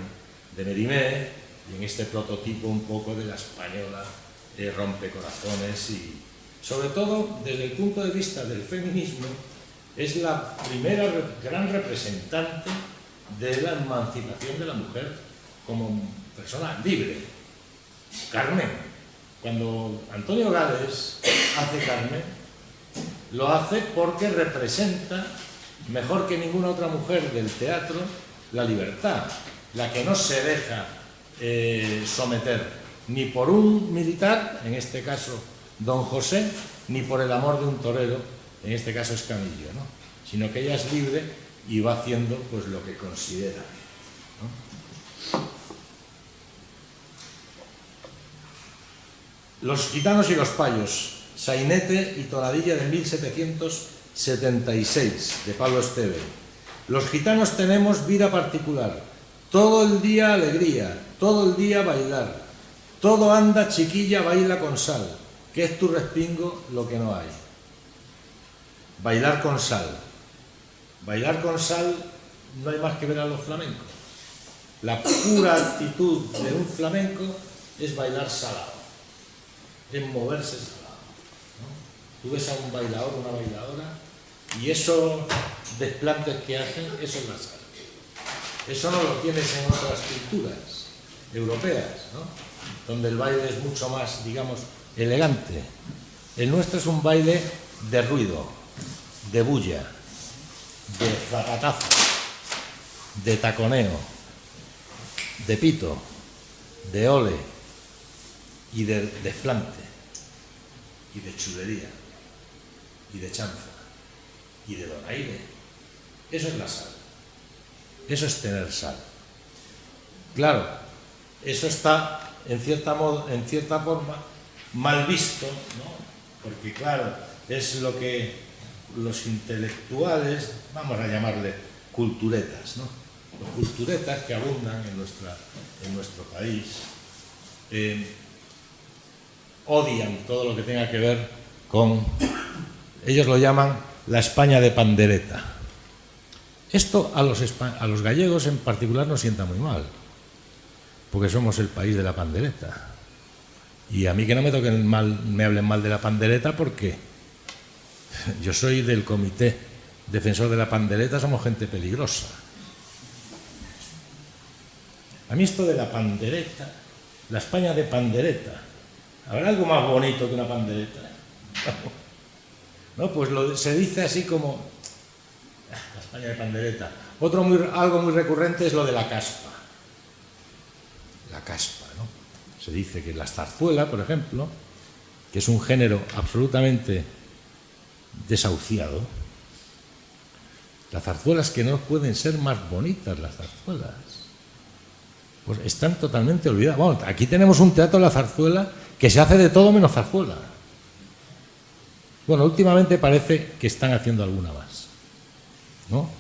de Mérimée y en este prototipo un poco de la española rompecorazones, y sobre todo desde el punto de vista del feminismo es la primera gran representante de la emancipación de la mujer como persona libre. Carmen, cuando Antonio Gades hace Carmen, lo hace porque representa mejor que ninguna otra mujer del teatro la libertad, la que no se deja someter ni por un militar, en este caso don José, ni por el amor de un torero, en este caso Escamillo, ¿no? Sino que ella es libre y va haciendo pues lo que considera, ¿no? Los gitanos y los payos, sainete y tonadilla de 1776, de Pablo Esteve. Los gitanos tenemos vida particular, todo el día alegría, todo el día bailar, todo anda chiquilla, baila con sal, que es tu respingo lo que no hay. Bailar con sal. Bailar con sal no hay más que ver a los flamencos. La pura actitud de un flamenco es bailar salado, es moverse salado, ¿no? Tú ves a un bailador, una bailadora, y esos desplantes que hacen, eso es la sal. Eso no lo tienes en otras culturas europeas, ¿no? Donde el baile es mucho más, digamos, elegante. El nuestro es un baile de ruido, de bulla, de zapatazo, de taconeo, de pito, de ole y de desplante, y de chulería, y de chanza, y de donaire. Eso es la sal. Eso es tener sal. Claro, eso está en cierta forma mal visto, ¿no? Porque claro, es lo que los intelectuales, vamos a llamarle culturetas, ¿no? Los culturetas que abundan en nuestro país odian todo lo que tenga que ver con, ellos lo llaman la España de pandereta. Esto a los gallegos en particular nos sienta muy mal, porque somos el país de la pandereta. Y a mí que no me toquen mal, me hablen mal de la pandereta, porque yo soy del comité defensor de la pandereta, somos gente peligrosa. A mí esto de la pandereta, la España de pandereta, ¿habrá algo más bonito que una pandereta? No, pues se dice así como la España de pandereta. Algo muy recurrente es lo de la caspa. La caspa, ¿no? Se dice que la zarzuela, por ejemplo, que es un género absolutamente desahuciado, las zarzuelas que no pueden ser más bonitas, las zarzuelas, pues están totalmente olvidadas. Bueno, aquí tenemos un teatro de la zarzuela que se hace de todo menos zarzuela. Bueno, últimamente parece que están haciendo alguna más, ¿no?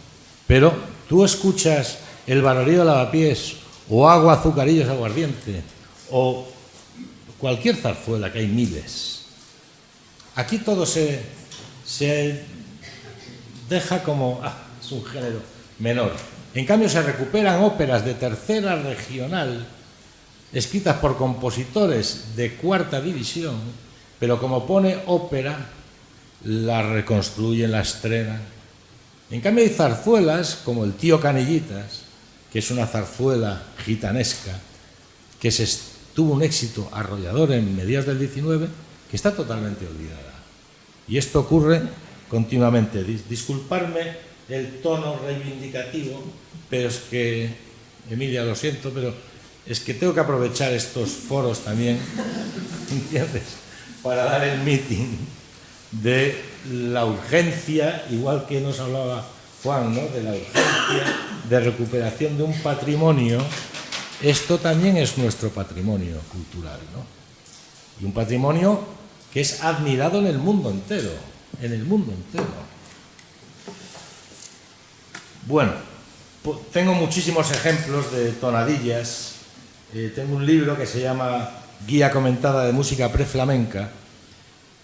Pero tú escuchas el Barorío de Lavapiés o Agua, Azucarillos, Aguardiente o cualquier zarzuela, que hay miles. Aquí todo se deja como, es un género menor. En cambio se recuperan óperas de tercera regional escritas por compositores de cuarta división, pero como pone ópera, la reconstruyen, la estrenan. En cambio hay zarzuelas como El tío Canillitas, que es una zarzuela gitanesca, que tuvo un éxito arrollador en mediados del 19, que está totalmente olvidada. Y esto ocurre continuamente. Disculparme el tono reivindicativo, pero es que, Emilia, lo siento, pero es que tengo que aprovechar estos foros también, ¿entiendes?, para dar el meeting de la urgencia, igual que nos hablaba Juan, ¿no?, de la urgencia de recuperación de un patrimonio. Esto también es nuestro patrimonio cultural, ¿no? Y un patrimonio que es admirado en el mundo entero, en el mundo entero. Bueno, tengo muchísimos ejemplos de tonadillas. Tengo un libro que se llama guía comentada de música preflamenca,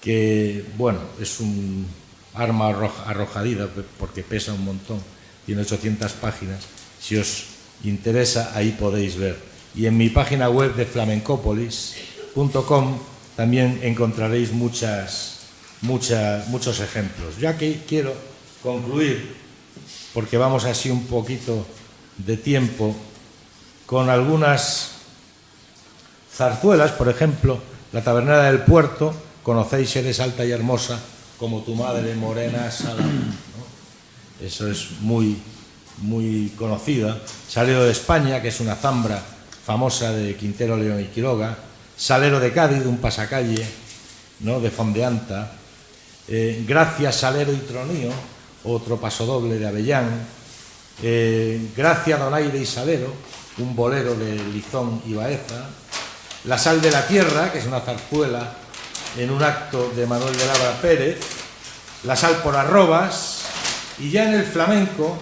que, bueno, es un arma arrojadiza porque pesa un montón, tiene 800 páginas. Si os interesa, ahí podéis ver. Y en mi página web de flamencopolis.com también encontraréis muchos ejemplos. Ya que quiero concluir, porque vamos así un poquito de tiempo, con algunas zarzuelas. Por ejemplo, La tabernera del puerto, conocéis, eres alta y hermosa como tu madre morena Salado, ¿no? Eso es muy conocida. Salero de España, que es una zambra famosa de Quintero, León y Quiroga. Salero de Cádiz, un pasacalle, ¿no?, de Fondeanta. Gracia, Salero y Tronío, otro pasodoble de Avellán. Gracia, Donaire y Salero, un bolero de Lizón y Baeza. La sal de la tierra, que es una zarzuela en un acto de Manuel de Labra Pérez. La sal por arrobas. Y ya en el flamenco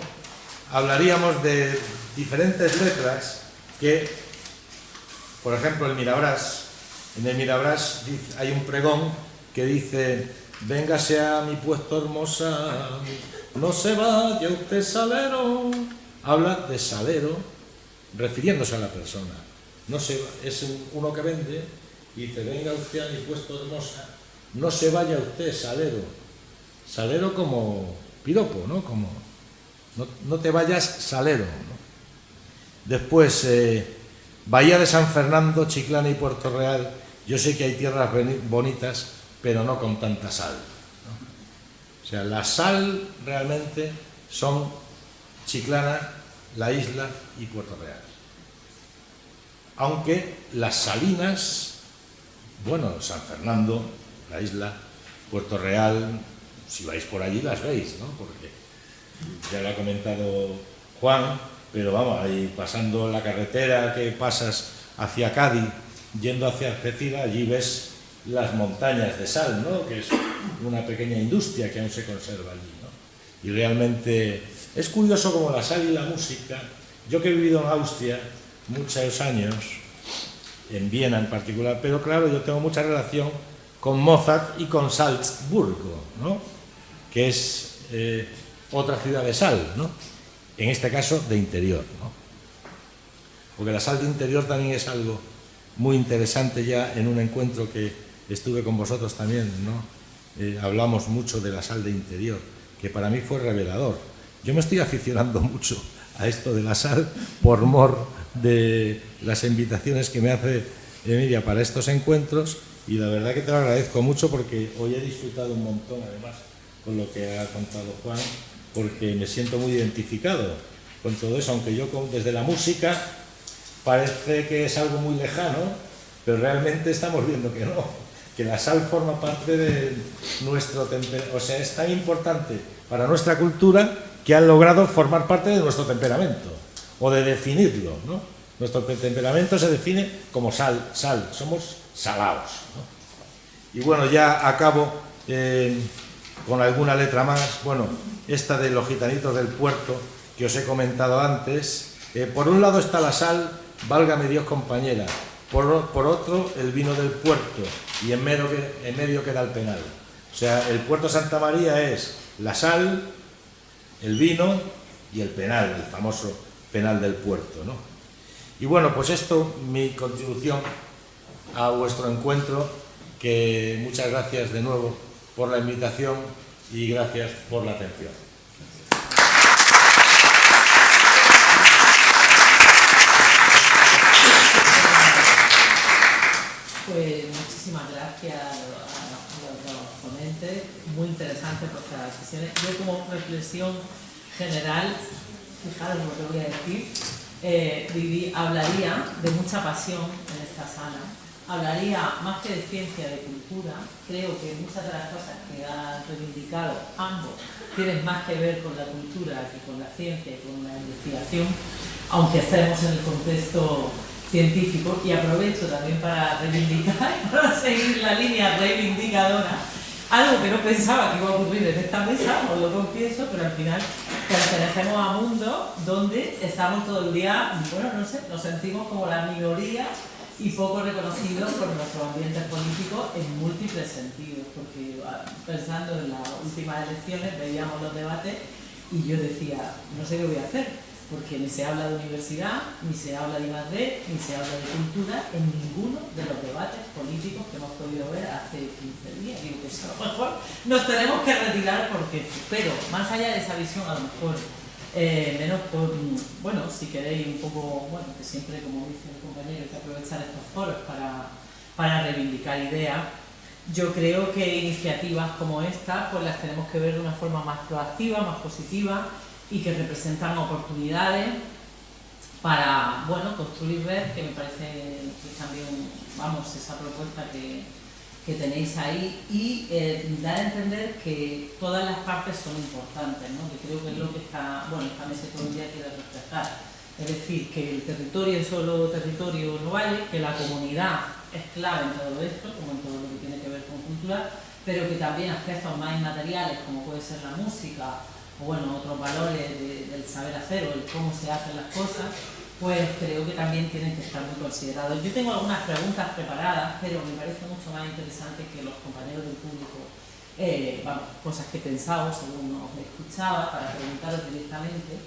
hablaríamos de diferentes letras que, por ejemplo, el Mirabrás. En el Mirabrás hay un pregón que dice: véngase a mi puesto hermosa, no se vaya usted salero. Habla de salero refiriéndose a la persona. No se, es uno que vende y dice: venga usted a mi puesto hermosa, no se vaya usted salero. Salero como piropo, ¿no? Como no te vayas salero, ¿no? Después, Bahía de San Fernando, Chiclana y Puerto Real. Yo sé que hay tierras bonitas, pero no con tanta sal, ¿no? O sea, la sal realmente son Chiclana, la isla y Puerto Real. Aunque las salinas, bueno, San Fernando, la isla, Puerto Real, si vais por allí las veis, ¿no? Porque ya lo ha comentado Juan, pero vamos, ahí pasando la carretera que pasas hacia Cádiz, yendo hacia Algeciras, allí ves las montañas de sal, ¿no?, que es una pequeña industria que aún se conserva allí, ¿no? Y realmente es curioso como la sal y la música. Yo que he vivido en Austria muchos años, en Viena en particular, pero claro, yo tengo mucha relación con Mozart y con Salzburgo, ¿no?, que es otra ciudad de sal, ¿no?, en este caso de interior, ¿no? Porque la sal de interior también es algo muy interesante. Ya en un encuentro que estuve con vosotros también, ¿no?, hablamos mucho de la sal de interior, que para mí fue revelador. Yo me estoy aficionando mucho a esto de la sal por mor de las invitaciones que me hace Emilia para estos encuentros, y la verdad que te lo agradezco mucho, porque hoy he disfrutado un montón, además, con lo que ha contado Juan, porque me siento muy identificado con todo eso, aunque yo desde la música parece que es algo muy lejano, pero realmente estamos viendo que no, que la sal forma parte de nuestro temperamento. O sea, es tan importante para nuestra cultura que han logrado formar parte de nuestro temperamento, o de definirlo, ¿no? Nuestro temperamento se define como sal, somos salados, ¿no? Y bueno, ya acabo con alguna letra más. Bueno, esta de Los gitanitos del puerto, que os he comentado antes. Por un lado está la sal, válgame Dios compañera, por otro el vino del puerto, y en medio queda el penal. O sea, el puerto Santa María es la sal, el vino y el penal, el famoso penal del puerto, ¿no? Y bueno, pues esto, mi contribución a vuestro encuentro, que muchas gracias de nuevo por la invitación y gracias por la atención. Pues muchísimas gracias a los ponentes, muy interesante vuestras sesiones. Yo, como reflexión general, fijaros lo que voy a decir, hablaría de mucha pasión en esta sala, hablaría más que de ciencia, de cultura. Creo que muchas de las cosas que han reivindicado ambos tienen más que ver con la cultura que con la ciencia y con la investigación, aunque estemos en el contexto científico. Y aprovecho también para reivindicar, para seguir la línea reivindicadora, algo que no pensaba que iba a ocurrir en esta mesa, os lo confieso, pero al final pertenecemos a un mundo donde estamos todo el día, bueno, no sé, nos sentimos como la minoría y poco reconocido por nuestros ambientes políticos en múltiples sentidos, porque pensando en las últimas elecciones veíamos los debates y yo decía, no sé qué voy a hacer, porque ni se habla de universidad, ni se habla de I+D, ni se habla de cultura en ninguno de los debates políticos que hemos podido ver hace 15 días. Digo, pues a lo mejor nos tenemos que retirar porque, pero más allá de esa visión, a lo mejor menos por, bueno, si queréis un poco, bueno, que siempre, como dice el compañero, hay que aprovechar estos foros para reivindicar ideas. Yo creo que iniciativas como esta, pues las tenemos que ver de una forma más proactiva, más positiva, y que representan oportunidades para, bueno, construir red, que me parece que también, vamos, esa propuesta que tenéis ahí, y dar a entender que todas las partes son importantes, ¿no? Que creo que es lo que esta mesa todo el día quiere reflejar. Es decir, que el territorio es solo territorio no vale, que la comunidad es clave en todo esto, como en todo lo que tiene que ver con cultura, pero que también aspectos más inmateriales, como puede ser la música, o bueno, otros valores del saber hacer o el cómo se hacen las cosas, pues creo que también tienen que estar muy considerados. Yo tengo algunas preguntas preparadas, pero me parece mucho más interesante que los compañeros del público, cosas que he pensado según os escuchaba, para preguntaros directamente,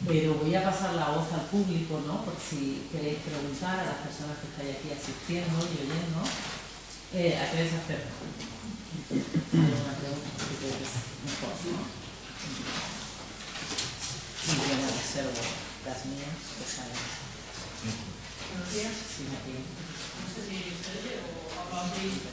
pero voy a pasar la voz al público, ¿no? Por si queréis preguntar a las personas que estáis aquí asistiendo y oyendo, ¿a qué les hacer? Hay una pregunta que creo que es mejor, ¿no? Y yo me reservo las mías, pues a ver. Buenos días. Sí, aquí. No sé si se oye o aplaudís.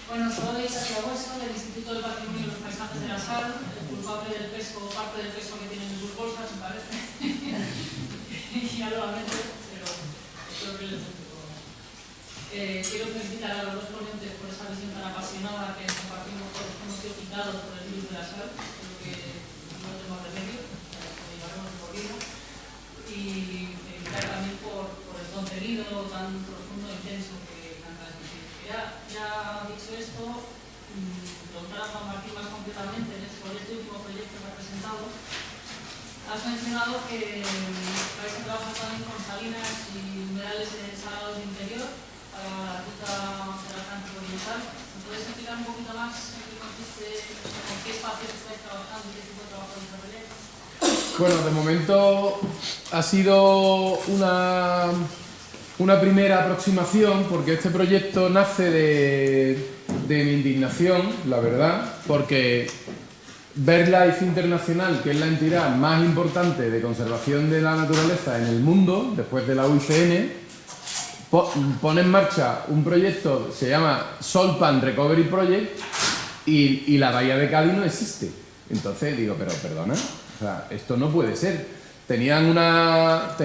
Bueno, soy Saskia Hueso, del Instituto del Patrimonio y los Paisajes de la Sal, el culpable del peso, parte del peso que tienen en sus bolsas, me parece. Y ya lo lamento, pero creo que les gusta. Quiero felicitar a los dos ponentes por esa visión tan apasionada que compartimos todos, que hemos sido quitados por el virus de la sal. Creo que no tenemos remedio, lo llevaremos de por vida. Y felicitar también por el contenido tan profundo e intenso que han transmitido. Ya dicho esto, preguntar a Juan Martín más concretamente sobre este último proyecto que ha presentado. Has mencionado que vais a trabajar también con salinas y humedales salados de interior para la ruta del Atlántico Oriental. ¿Me puedes explicar un poquito más en qué consiste, en qué espacios estáis trabajando y qué tipo de trabajo desarrolláis? Bueno, de momento ha sido una primera aproximación, porque este proyecto nace de mi indignación, la verdad, porque BirdLife International, que es la entidad más importante de conservación de la naturaleza en el mundo, después de la UICN, pone en marcha un proyecto que se llama Salt Pan Recovery Project y la bahía de Cádiz no existe. Entonces digo, pero perdona, o sea, esto no puede ser. Tenían una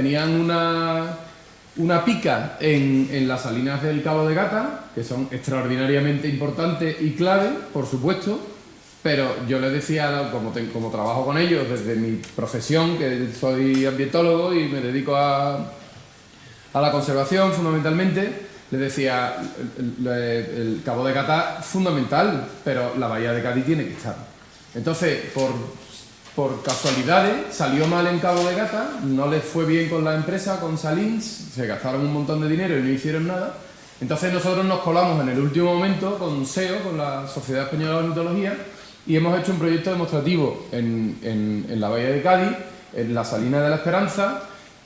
pica en las salinas del Cabo de Gata, que son extraordinariamente importantes y clave, por supuesto, pero yo les decía, como trabajo con ellos desde mi profesión, que soy ambientólogo y me dedico a la conservación fundamentalmente, les decía, el Cabo de Gata es fundamental, pero la bahía de Cádiz tiene que estar. Entonces, por casualidades, salió mal en Cabo de Gata, no les fue bien con la empresa, con Salins, se gastaron un montón de dinero y no hicieron nada. Entonces nosotros nos colamos en el último momento con SEO, con la Sociedad Española de Ornitología, y hemos hecho un proyecto demostrativo en la bahía de Cádiz, en la Salina de la Esperanza,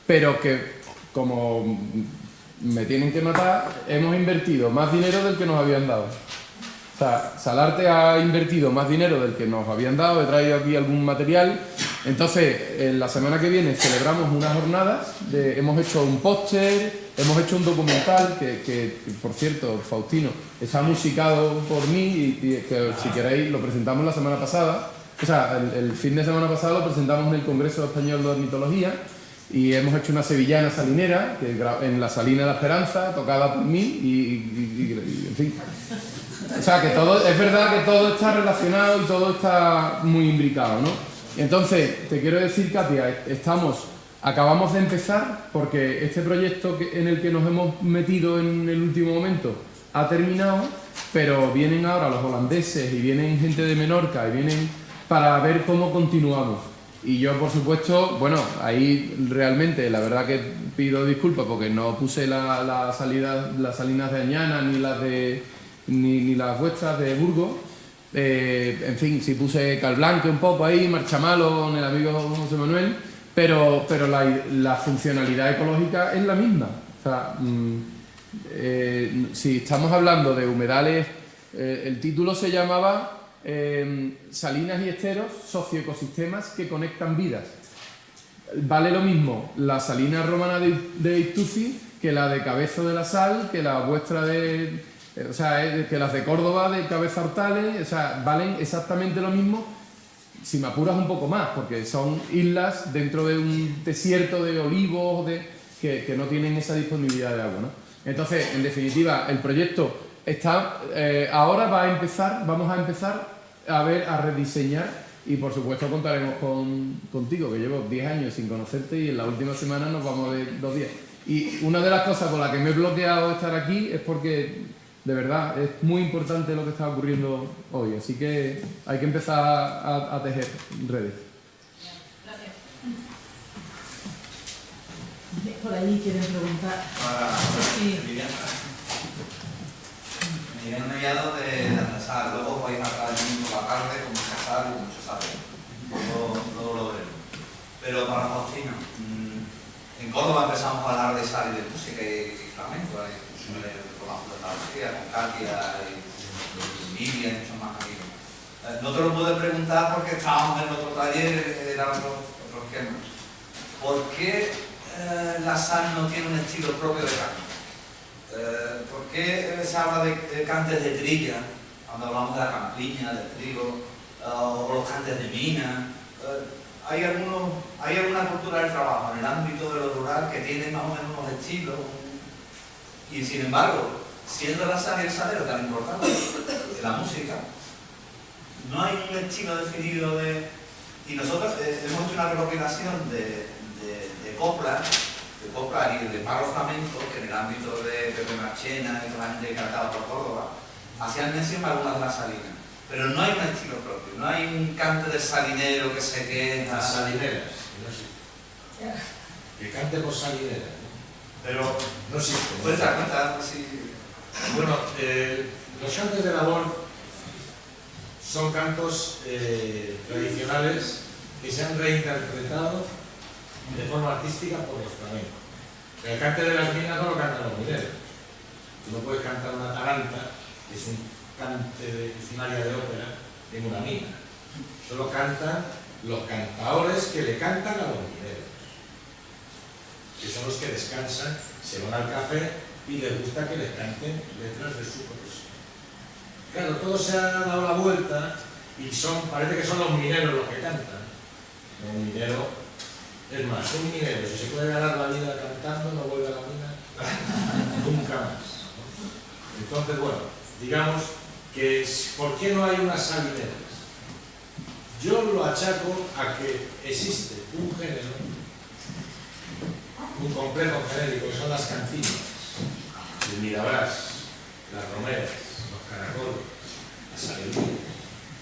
pero que, como me tienen que matar, hemos invertido más dinero del que nos habían dado. O sea, Salarte ha invertido más dinero del que nos habían dado, he traído aquí algún material. Entonces, la semana que viene celebramos unas jornadas, hemos hecho un póster, hemos hecho un documental que, por cierto, Faustino, está musicado por mí y que si queréis lo presentamos la semana pasada. O sea, el fin de semana pasado lo presentamos en el Congreso Español de Ornitología y hemos hecho una sevillana salinera en la Salina de la Esperanza, tocada por mí y en fin. O sea, que todo, es verdad que todo está relacionado y todo está muy imbricado, ¿no? Entonces, te quiero decir, Katia, acabamos de empezar porque este proyecto en el que nos hemos metido en el último momento ha terminado, pero vienen ahora los holandeses y vienen gente de Menorca y vienen para ver cómo continuamos. Y yo, por supuesto, bueno, ahí realmente la verdad que pido disculpas porque no puse las salinas de Añana ni las vuestras de Burgos. En fin, sí puse Calblanque un poco ahí, Marchamalo con el amigo José Manuel, pero la funcionalidad ecológica es la misma. O sea, si estamos hablando de humedales, el título se llamaba Salinas y esteros, socioecosistemas que conectan vidas. Vale lo mismo la salina romana de Ituzi que la de Cabezo de la Sal, que la vuestra que las de Córdoba, de Cabeza Hortales, o sea, valen exactamente lo mismo, si me apuras un poco más, porque son islas dentro de un desierto de olivos que no tienen esa disponibilidad de agua, ¿no? Entonces, en definitiva, el proyecto está ahora vamos a empezar a rediseñar, y por supuesto contaremos contigo, que llevo 10 años sin conocerte y en la última semana nos vamos de 2 días. Y una de las cosas por las que me he bloqueado estar aquí es porque, de verdad, es muy importante lo que está ocurriendo hoy, así que hay que empezar a tejer redes. Gracias. Por ahí quieren preguntar. Sí. Miguel Mellado de Casar, luego vais a hablar por la tarde con Casar y mucho saber. Luego lo veremos. Pero para Faustino, en Córdoba empezamos a hablar de sal y de música y flamenco, con Andalucía, con Katia y Miriam y muchos más amigos. No te lo pude preguntar porque estábamos en otro taller, era otro esquema. ¿Por qué la sal no tiene un estilo propio de canto? ¿Por qué se habla de cantes de trilla, cuando hablamos de la campiña, del trigo, o los cantes de mina? Hay alguna cultura del trabajo en el ámbito de lo rural que tiene más o menos unos estilos, y sin embargo, siendo la sal y el salero tan importantes de la música, no hay un estilo definido de... Y nosotros hemos hecho una recopilación de coplas y de paros flamencos que en el ámbito de Pepe Marchena y toda la gente que cantaba por Córdoba hacían mención a algunas de las salinas, pero no hay un estilo propio, no hay un cante del salinero que se queja. Las salineras, no existe. Que cante por salineras, ¿no? Pero no existe. Cuenta, sí. Bueno, los cantes de labor son cantos tradicionales que se han reinterpretado de forma artística por los flamencos. El cante de las minas no lo cantan los mineros. Tú no puedes cantar una taranta, que es un área de ópera, en una mina. Solo cantan los cantadores que le cantan a los mineros, que son los que descansan, se van al café y les gusta que les canten letras de su profesión. Claro, todo se ha dado la vuelta y parece que son los mineros los que cantan. Un minero, es más, un minero, si se puede ganar la vida cantando, no vuelve a la mina nunca más, ¿no? Entonces, bueno, digamos que ¿por qué no hay unas salineras? Yo lo achaco a que existe un género, un complejo genérico, que son las cantinas, el mirabrás, las romeras, los caracoles, las alegrías,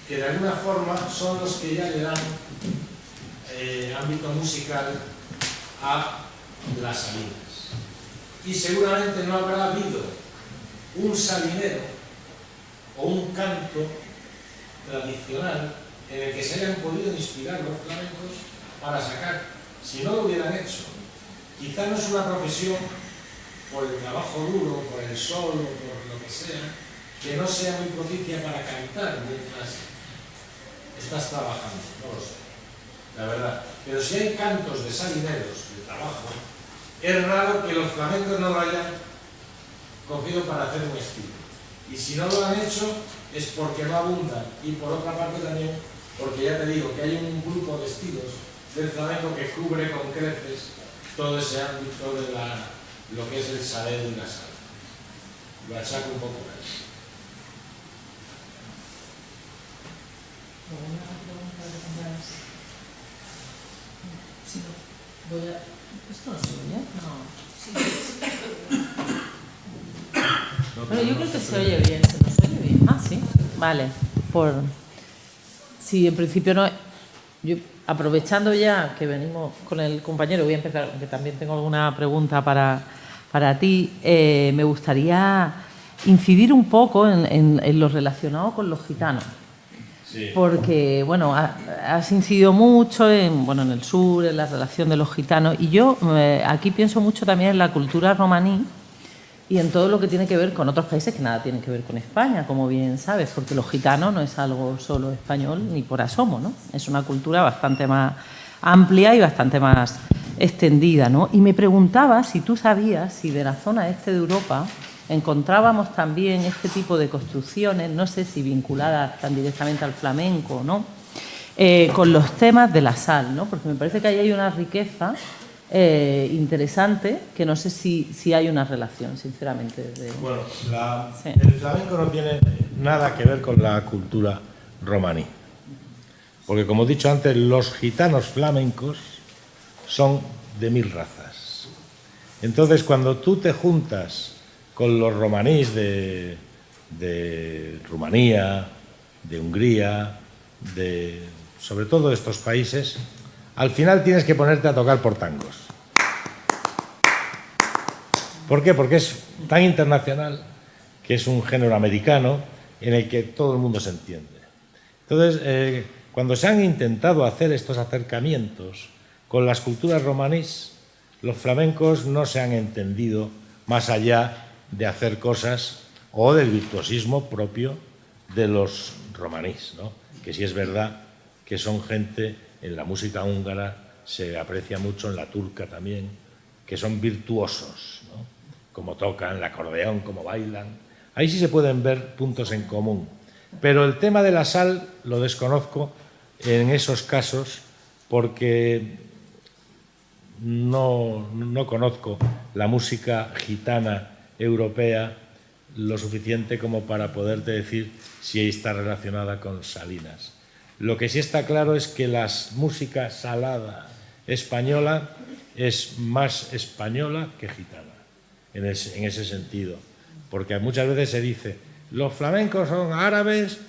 que de alguna forma son los que ya le dan ámbito musical a las salinas. Y seguramente no habrá habido un salinero o un canto tradicional en el que se hayan podido inspirar los flamencos para sacar, si no lo hubieran hecho. Quizá no es una profesión, por el trabajo duro, por el sol o por lo que sea, que no sea muy propicia para cantar mientras estás trabajando, no lo sé, la verdad. Pero si hay cantos de salineros, de trabajo, es raro que los flamencos no lo hayan cogido para hacer un estilo. Y si no lo han hecho es porque no abundan, y por otra parte también porque ya te digo que hay un grupo de estilos del flamenco que cubre con creces todo ese ámbito de lo que es el salero y la sal. Lo achaco un poco a eso. ¿Alguna pregunta de compañeros? Sí, voy a... ¿Esto no se oye? No. Bueno, yo creo que se oye bien. ¿Se nos oye bien? Ah, sí. Vale. Sí, en principio no... aprovechando ya que venimos con el compañero, voy a empezar, que también tengo alguna pregunta para ti. Me gustaría incidir un poco en lo relacionado con los gitanos. Sí. Porque, bueno, has incidido mucho en el sur, en la relación de los gitanos, y yo aquí pienso mucho también en la cultura romaní y en todo lo que tiene que ver con otros países que nada tienen que ver con España, como bien sabes, porque los gitanos no es algo solo español ni por asomo, ¿no? Es una cultura bastante más amplia y bastante más extendida, ¿no? Y me preguntaba si tú sabías si de la zona este de Europa encontrábamos también este tipo de construcciones, no sé si vinculadas tan directamente al flamenco, ¿no? Con los temas de la sal, ¿no? Porque me parece que ahí hay una riqueza interesante, que no sé si hay una relación, sinceramente. Bueno, sí. El flamenco no tiene nada que ver con la cultura romaní. Porque, como he dicho antes, los gitanos flamencos son de 1000 razas. Entonces, cuando tú te juntas con los romanís de Rumanía, de Hungría, sobre todo de estos países, al final tienes que ponerte a tocar por tangos. ¿Por qué? Porque es tan internacional que es un género americano en el que todo el mundo se entiende. Entonces, cuando se han intentado hacer estos acercamientos con las culturas romanís, los flamencos no se han entendido más allá de hacer cosas o del virtuosismo propio de los romanís, ¿no? Que sí es verdad que son gente, en la música húngara se aprecia mucho, en la turca también, que son virtuosos, ¿no? Como tocan el acordeón, como bailan. Ahí sí se pueden ver puntos en común. Pero el tema de la sal lo desconozco en esos casos porque no conozco la música gitana europea lo suficiente como para poderte decir si está relacionada con Salinas. Lo que sí está claro es que la música salada española es más española que gitana, en ese sentido. Porque muchas veces se dice, los flamencos son árabes,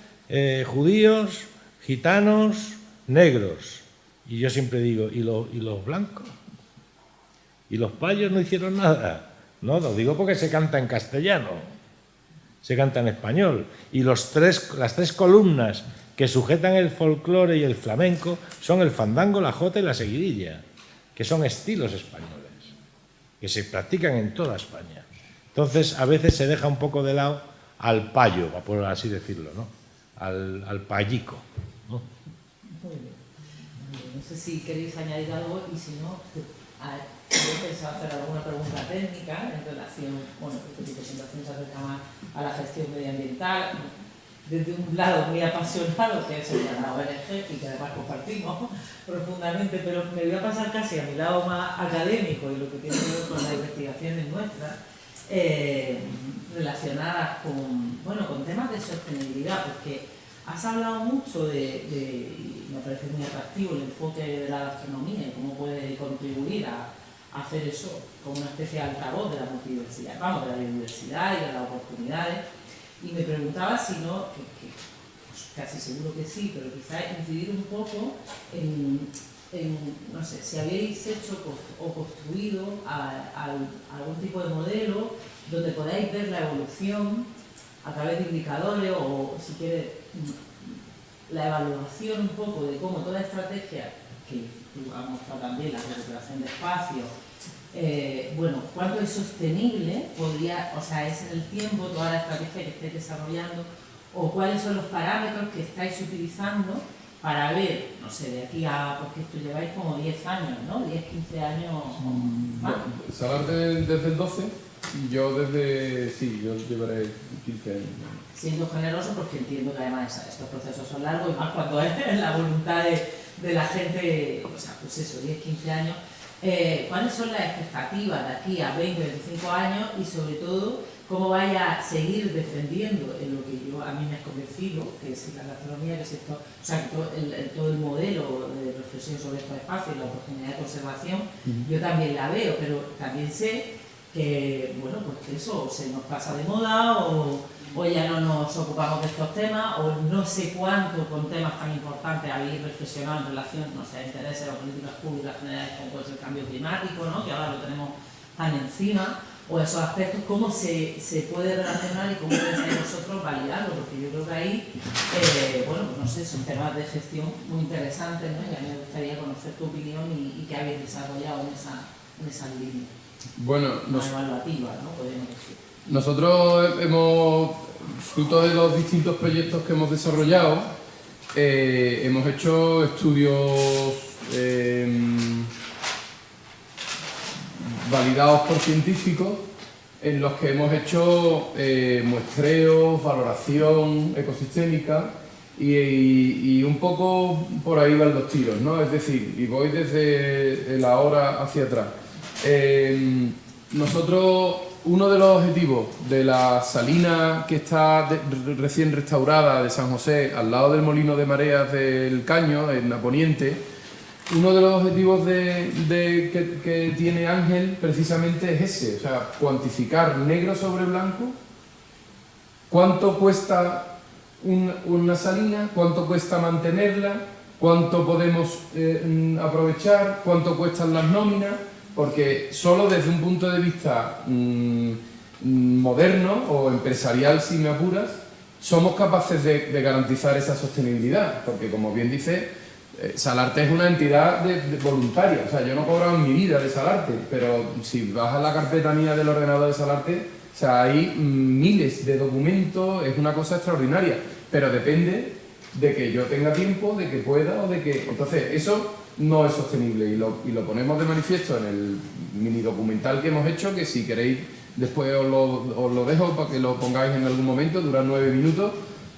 judíos, gitanos, negros. Y yo siempre digo, ¿y los blancos? ¿Y los payos no hicieron nada? No, lo digo porque se canta en castellano, se canta en español. Y las tres columnas que sujetan el folclore y el flamenco son el fandango, la jota y la seguidilla, que son estilos españoles, que se practican en toda España. Entonces, a veces se deja un poco de lado al payo, por así decirlo, ¿no? Al payico, ¿no? Muy bien. No sé si queréis añadir algo y si no, yo pensaba hacer alguna pregunta técnica en relación, esta presentación se acerca más a la gestión medioambiental, desde un lado muy apasionado, que es el de la ONG, y que además compartimos profundamente, pero me voy a pasar casi a mi lado más académico y lo que tiene que ver con las investigaciones nuestras, relacionadas con temas de sostenibilidad, porque has hablado mucho y me parece muy atractivo el enfoque de la gastronomía y cómo puede contribuir a hacer eso como una especie de altavoz de la multidiversidad, de la biodiversidad y de las oportunidades. Y me preguntaba si no, pues casi seguro que sí, pero quizás incidir un poco en no sé, si habéis hecho o construido algún tipo de modelo donde podáis ver la evolución a través de indicadores o, si quieres, la evaluación un poco de cómo toda estrategia, que tú has mostrado también, la recuperación de espacios, cuánto es sostenible, es en el tiempo toda la estrategia que estáis desarrollando, o cuáles son los parámetros que estáis utilizando para ver, no sé, de aquí a, porque esto lleváis como 10 años, ¿no? 10, 15 años más. Salar desde el 12 y yo yo llevaré 15 años. Siendo generoso, porque entiendo que además estos procesos son largos y más cuando es la voluntad de la gente, pues eso, 10, 15 años. ¿Cuáles son las expectativas de aquí a 20, 25 años y sobre todo cómo vaya a seguir defendiendo en lo que a mí me has convencido, que es la gastronomía, que es esto, todo el modelo de reflexión sobre estos espacios, la oportunidad de conservación, yo también la veo, pero también sé que, que eso se nos pasa de moda o o ya no nos ocupamos de estos temas, o no sé cuánto con temas tan importantes habéis reflexionado en relación, no sé, a intereses o políticas públicas generales como puede ser el cambio climático, ¿no? Que ahora lo tenemos tan encima, o esos aspectos, cómo se puede relacionar y cómo pensáis vosotros validarlo, porque yo creo que ahí, bueno, pues no sé, son temas de gestión muy interesantes, ¿no? Y a mí me gustaría conocer tu opinión y qué habéis desarrollado en esa línea. Bueno, evaluativa, ¿no? Podemos decir. Nosotros hemos, fruto de los distintos proyectos que hemos desarrollado, hemos hecho estudios validados por científicos en los que hemos hecho muestreos, valoración ecosistémica y un poco por ahí van los tiros, ¿no? Es decir, y voy desde la hora hacia atrás. Nosotros, uno de los objetivos de la salina que está recién restaurada de San José, al lado del molino de mareas del Caño, en la poniente, uno de los objetivos que tiene Ángel precisamente es ese, o sea, cuantificar negro sobre blanco cuánto cuesta una salina, cuánto cuesta mantenerla, cuánto podemos aprovechar, cuánto cuestan las nóminas, porque solo desde un punto de vista moderno o empresarial, si me apuras, somos capaces de garantizar esa sostenibilidad, porque como bien dice, Salarte es una entidad voluntaria, o sea, yo no he cobrado en mi vida de Salarte, pero si vas a la carpeta mía del ordenador de Salarte, o sea, hay miles de documentos, es una cosa extraordinaria, pero depende de que yo tenga tiempo, de que pueda o de que... Entonces, eso no es sostenible y lo ponemos de manifiesto en el mini documental que hemos hecho, que si queréis después os lo dejo para que lo pongáis en algún momento, dura 9 minutos.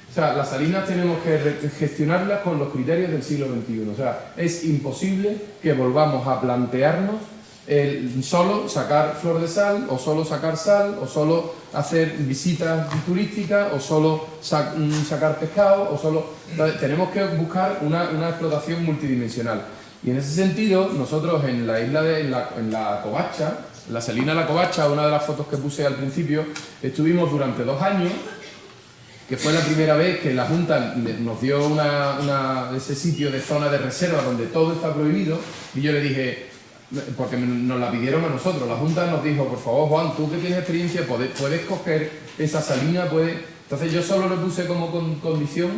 O sea, las salinas tenemos que gestionarlas con los criterios del siglo XXI. O sea, es imposible que volvamos a plantearnos solo sacar flor de sal, o solo sacar sal, o solo hacer visitas turísticas, o solo sacar pescado, o solo... Entonces, tenemos que buscar una explotación multidimensional. Y en ese sentido, nosotros en la isla en la Covacha, la salina de la Covacha, una de las fotos que puse al principio, estuvimos durante 2 años, que fue la primera vez que la Junta nos dio ese sitio de zona de reserva donde todo está prohibido, y yo le dije, porque nos la pidieron a nosotros, la Junta nos dijo, por favor Juan, tú que tienes experiencia, puedes coger esa salina, puedes... Entonces yo solo le puse como condición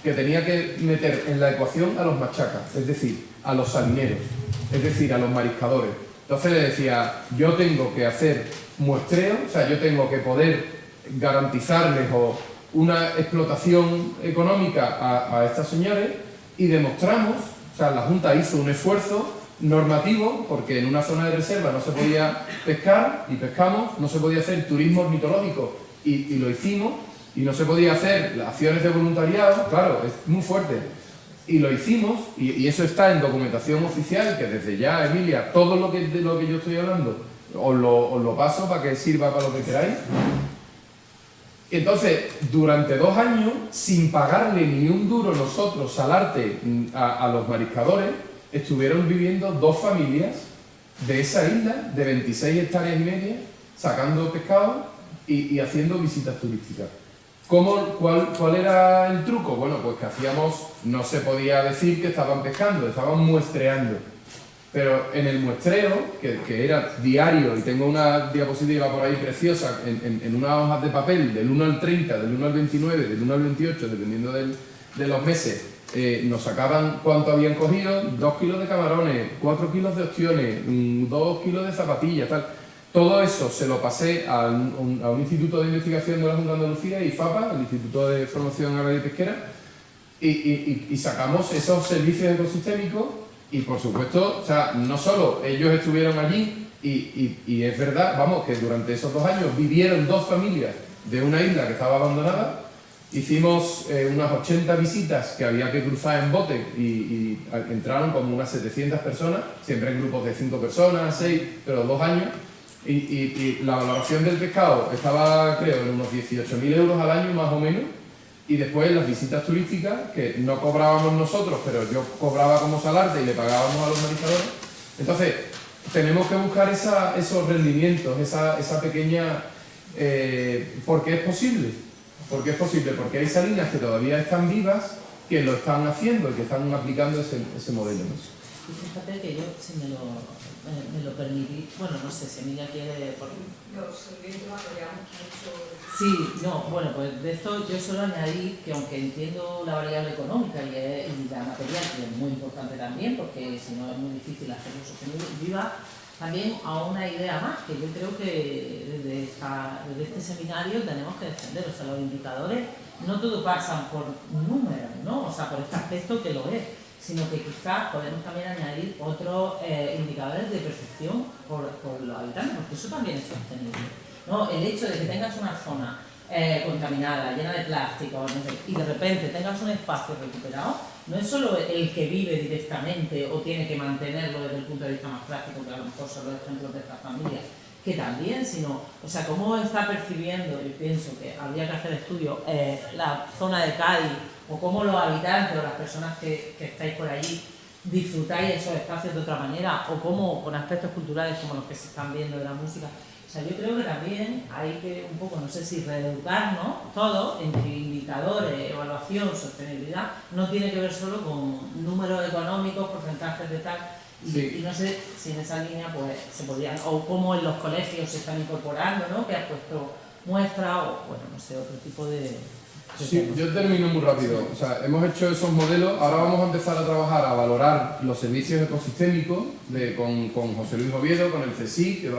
que tenía que meter en la ecuación a los machacas, es decir, a los salineros, es decir, a los mariscadores. Entonces le decía, yo tengo que hacer muestreo, o sea, yo tengo que poder garantizarles una explotación económica a estos señores, y demostramos, o sea, la Junta hizo un esfuerzo normativo, porque en una zona de reserva no se podía pescar, y pescamos, no se podía hacer turismo ornitológico, y lo hicimos, y no se podía hacer acciones de voluntariado, claro, es muy fuerte, y lo hicimos, y eso está en documentación oficial, que desde ya, Emilia, todo lo que yo estoy hablando, os lo paso para que sirva para lo que queráis. Entonces, durante 2 años, sin pagarle ni un duro nosotros, Salarte, a los mariscadores, estuvieron viviendo 2 familias de esa isla, de 26 hectáreas y media, sacando pescado y haciendo visitas turísticas. ¿Cuál era el truco? Bueno, pues que hacíamos, no se podía decir que estaban pescando, estaban muestreando. Pero en el muestreo, que era diario, y tengo una diapositiva por ahí preciosa, en unas hojas de papel, del 1 al 30, del 1 al 29, del 1 al 28, dependiendo de los meses, nos sacaban cuánto habían cogido: 2 kilos de camarones, 4 kilos de ostiones, 2 kilos de zapatillas, tal. Todo eso se lo pasé a un instituto de investigación de la Junta de Andalucía, IFAPA, el Instituto de Formación Agraria y Pesquera, y sacamos esos servicios ecosistémicos. Y por supuesto, o sea, no solo ellos estuvieron allí, y es verdad, vamos, que durante esos 2 años vivieron 2 familias de una isla que estaba abandonada. Hicimos unas 80 visitas que había que cruzar en bote, y entraron como unas 700 personas, siempre en grupos de 5 personas, 6, pero 2 años. Y la valoración del pescado estaba, creo, en unos 18.000 euros al año, más o menos. Y después las visitas turísticas, que no cobrábamos nosotros, pero yo cobraba como Salarte y le pagábamos a los mariscadores. Entonces, tenemos que buscar esos rendimientos, esa pequeña... porque es posible. ¿Por qué es posible? Porque hay salinas que todavía están vivas, que lo están haciendo y que están aplicando ese modelo, ¿no? Y fíjate que yo, si me lo permitís, bueno, no sé si Emilia quiere... Los servicios apoyamos mucho. Sí, no, bueno, pues de esto yo solo añadir que aunque entiendo la variable económica y la material, que es muy importante también, porque si no es muy difícil hacerlo sostenible, viva también a una idea más, que yo creo que desde este seminario tenemos que defender. O sea, los indicadores no todo pasan por números, ¿no? O sea, por este aspecto que lo es, sino que quizás podemos también añadir otros indicadores de percepción por los habitantes, porque eso también es sostenible, ¿no? El hecho de que tengas una zona contaminada, llena de plástico, no sé, y de repente tengas un espacio recuperado, no es solo el que vive directamente o tiene que mantenerlo desde el punto de vista más práctico, que a lo mejor son los ejemplos de estas familias, que también, sino, o sea, cómo está percibiendo, yo pienso que habría que hacer estudios, la zona de Cádiz, o cómo los habitantes o las personas que estáis por allí disfrutáis esos espacios de otra manera, o cómo con aspectos culturales como los que se están viendo de la música. O sea, yo creo que también hay que un poco, no sé si reeducarnos todos entre indicadores, evaluación, sostenibilidad, no tiene que ver solo con números económicos, porcentajes de tal, y no sé si en esa línea pues se podrían, o cómo en los colegios se están incorporando, ¿no? Que has puesto muestra, o bueno, no sé, otro tipo de Sí, yo termino muy rápido. O sea, hemos hecho esos modelos, ahora vamos a empezar a trabajar, a valorar los servicios ecosistémicos con José Luis Oviedo, con el CSIC,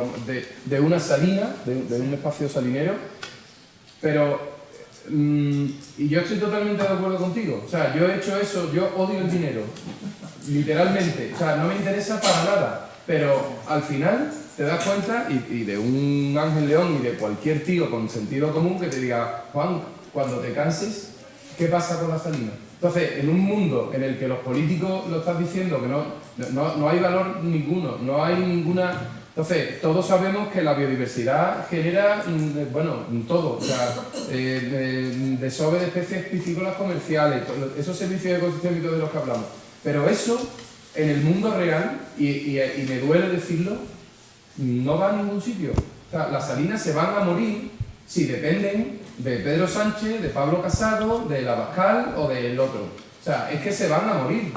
de una salina, de un espacio salinero, pero y yo estoy totalmente de acuerdo contigo. O sea, yo he hecho eso, yo odio el dinero, literalmente. O sea, no me interesa para nada, pero al final te das cuenta, y de un Ángel León y de cualquier tío con sentido común que te diga, Juan, cuando te canses, ¿qué pasa con la salina? Entonces, en un mundo en el que los políticos lo están diciendo que no hay valor ninguno, no hay ninguna... Entonces, todos sabemos que la biodiversidad genera, bueno, todo, o sea, desove de especies piscícolas comerciales, esos servicios ecosistémicos de los que hablamos. Pero eso, en el mundo real, y me duele decirlo, no va a ningún sitio. O sea, las salinas se van a morir si dependen de Pedro Sánchez, de Pablo Casado, de Abascal o del otro. O sea, es que se van a morir,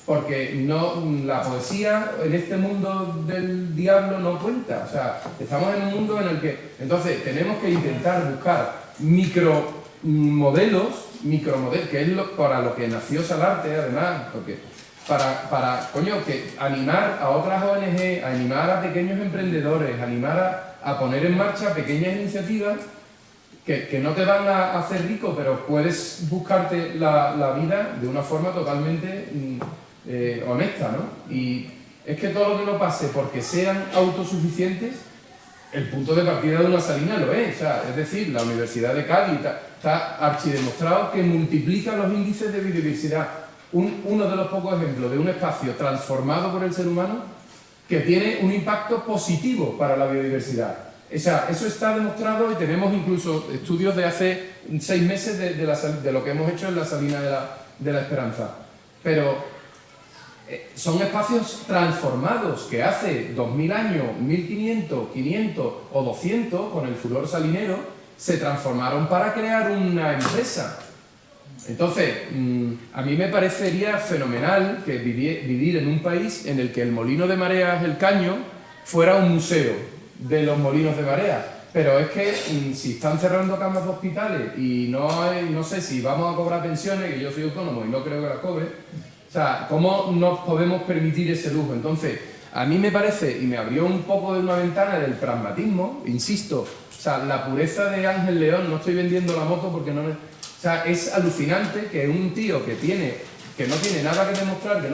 porque no, la poesía en este mundo del diablo no cuenta. O sea, estamos en un mundo en el que... Entonces, tenemos que intentar buscar micromodelos, que es para lo que nació Salarte, además, porque coño, que animar a otras ONG, animar a pequeños emprendedores, animar a poner en marcha pequeñas iniciativas que no te van a hacer rico, pero puedes buscarte la vida de una forma totalmente honesta, ¿no? Y es que todo lo que no pase porque sean autosuficientes, el punto de partida de una salina lo es. O sea, es decir, la Universidad de Cádiz está archidemostrado que multiplica los índices de biodiversidad. Uno de los pocos ejemplos de un espacio transformado por el ser humano que tiene un impacto positivo para la biodiversidad. O sea, eso está demostrado y tenemos incluso estudios de hace 6 meses de lo que hemos hecho en la salina de la Esperanza. Pero son espacios transformados que hace 2000 años, 1500, 500 o 200, con el furor salinero, se transformaron para crear una empresa. Entonces, a mí me parecería fenomenal que vivir en un país en el que el molino de mareas, el Caño, fuera un museo de los molinos de marea. Pero es que si están cerrando camas de hospitales y no sé si vamos a cobrar pensiones, que yo soy autónomo y no creo que las cobre, o sea, ¿cómo nos podemos permitir ese lujo? Entonces, a mí me parece, y me abrió un poco de una ventana del pragmatismo, insisto, o sea, la pureza de Ángel León, no estoy vendiendo la moto porque no me... O sea, es alucinante que un tío que no tiene nada que demostrar,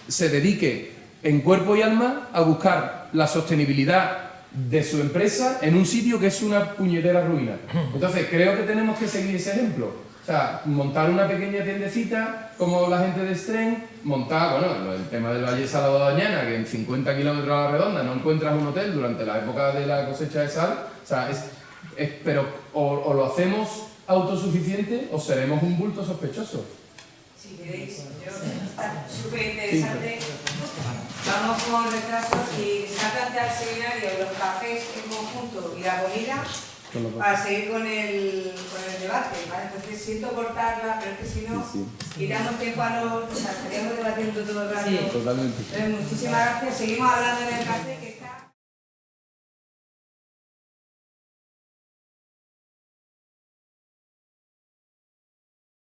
se dedique en cuerpo y alma a buscar la sostenibilidad de su empresa en un sitio que es una puñetera ruina. Entonces, creo que tenemos que seguir ese ejemplo. O sea, montar una pequeña tiendecita como la gente de Stren, montar, bueno, el tema del Valle Salado de Doñana, que en 50 kilómetros a la redonda no encuentras un hotel durante la época de la cosecha de sal. O sea, pero o lo hacemos autosuficiente o seremos un bulto sospechoso. Si queréis, está súper interesante. Vamos con retraso y se ha planteado el seminario, los cafés en conjunto y la comida para seguir con el debate, ¿vale? Entonces siento cortarla, pero es que si no, quitamos tiempo a los... O sea, estaríamos debatiendo todo el rato. Totalmente. Entonces, muchísimas gracias. Seguimos hablando en el café que está...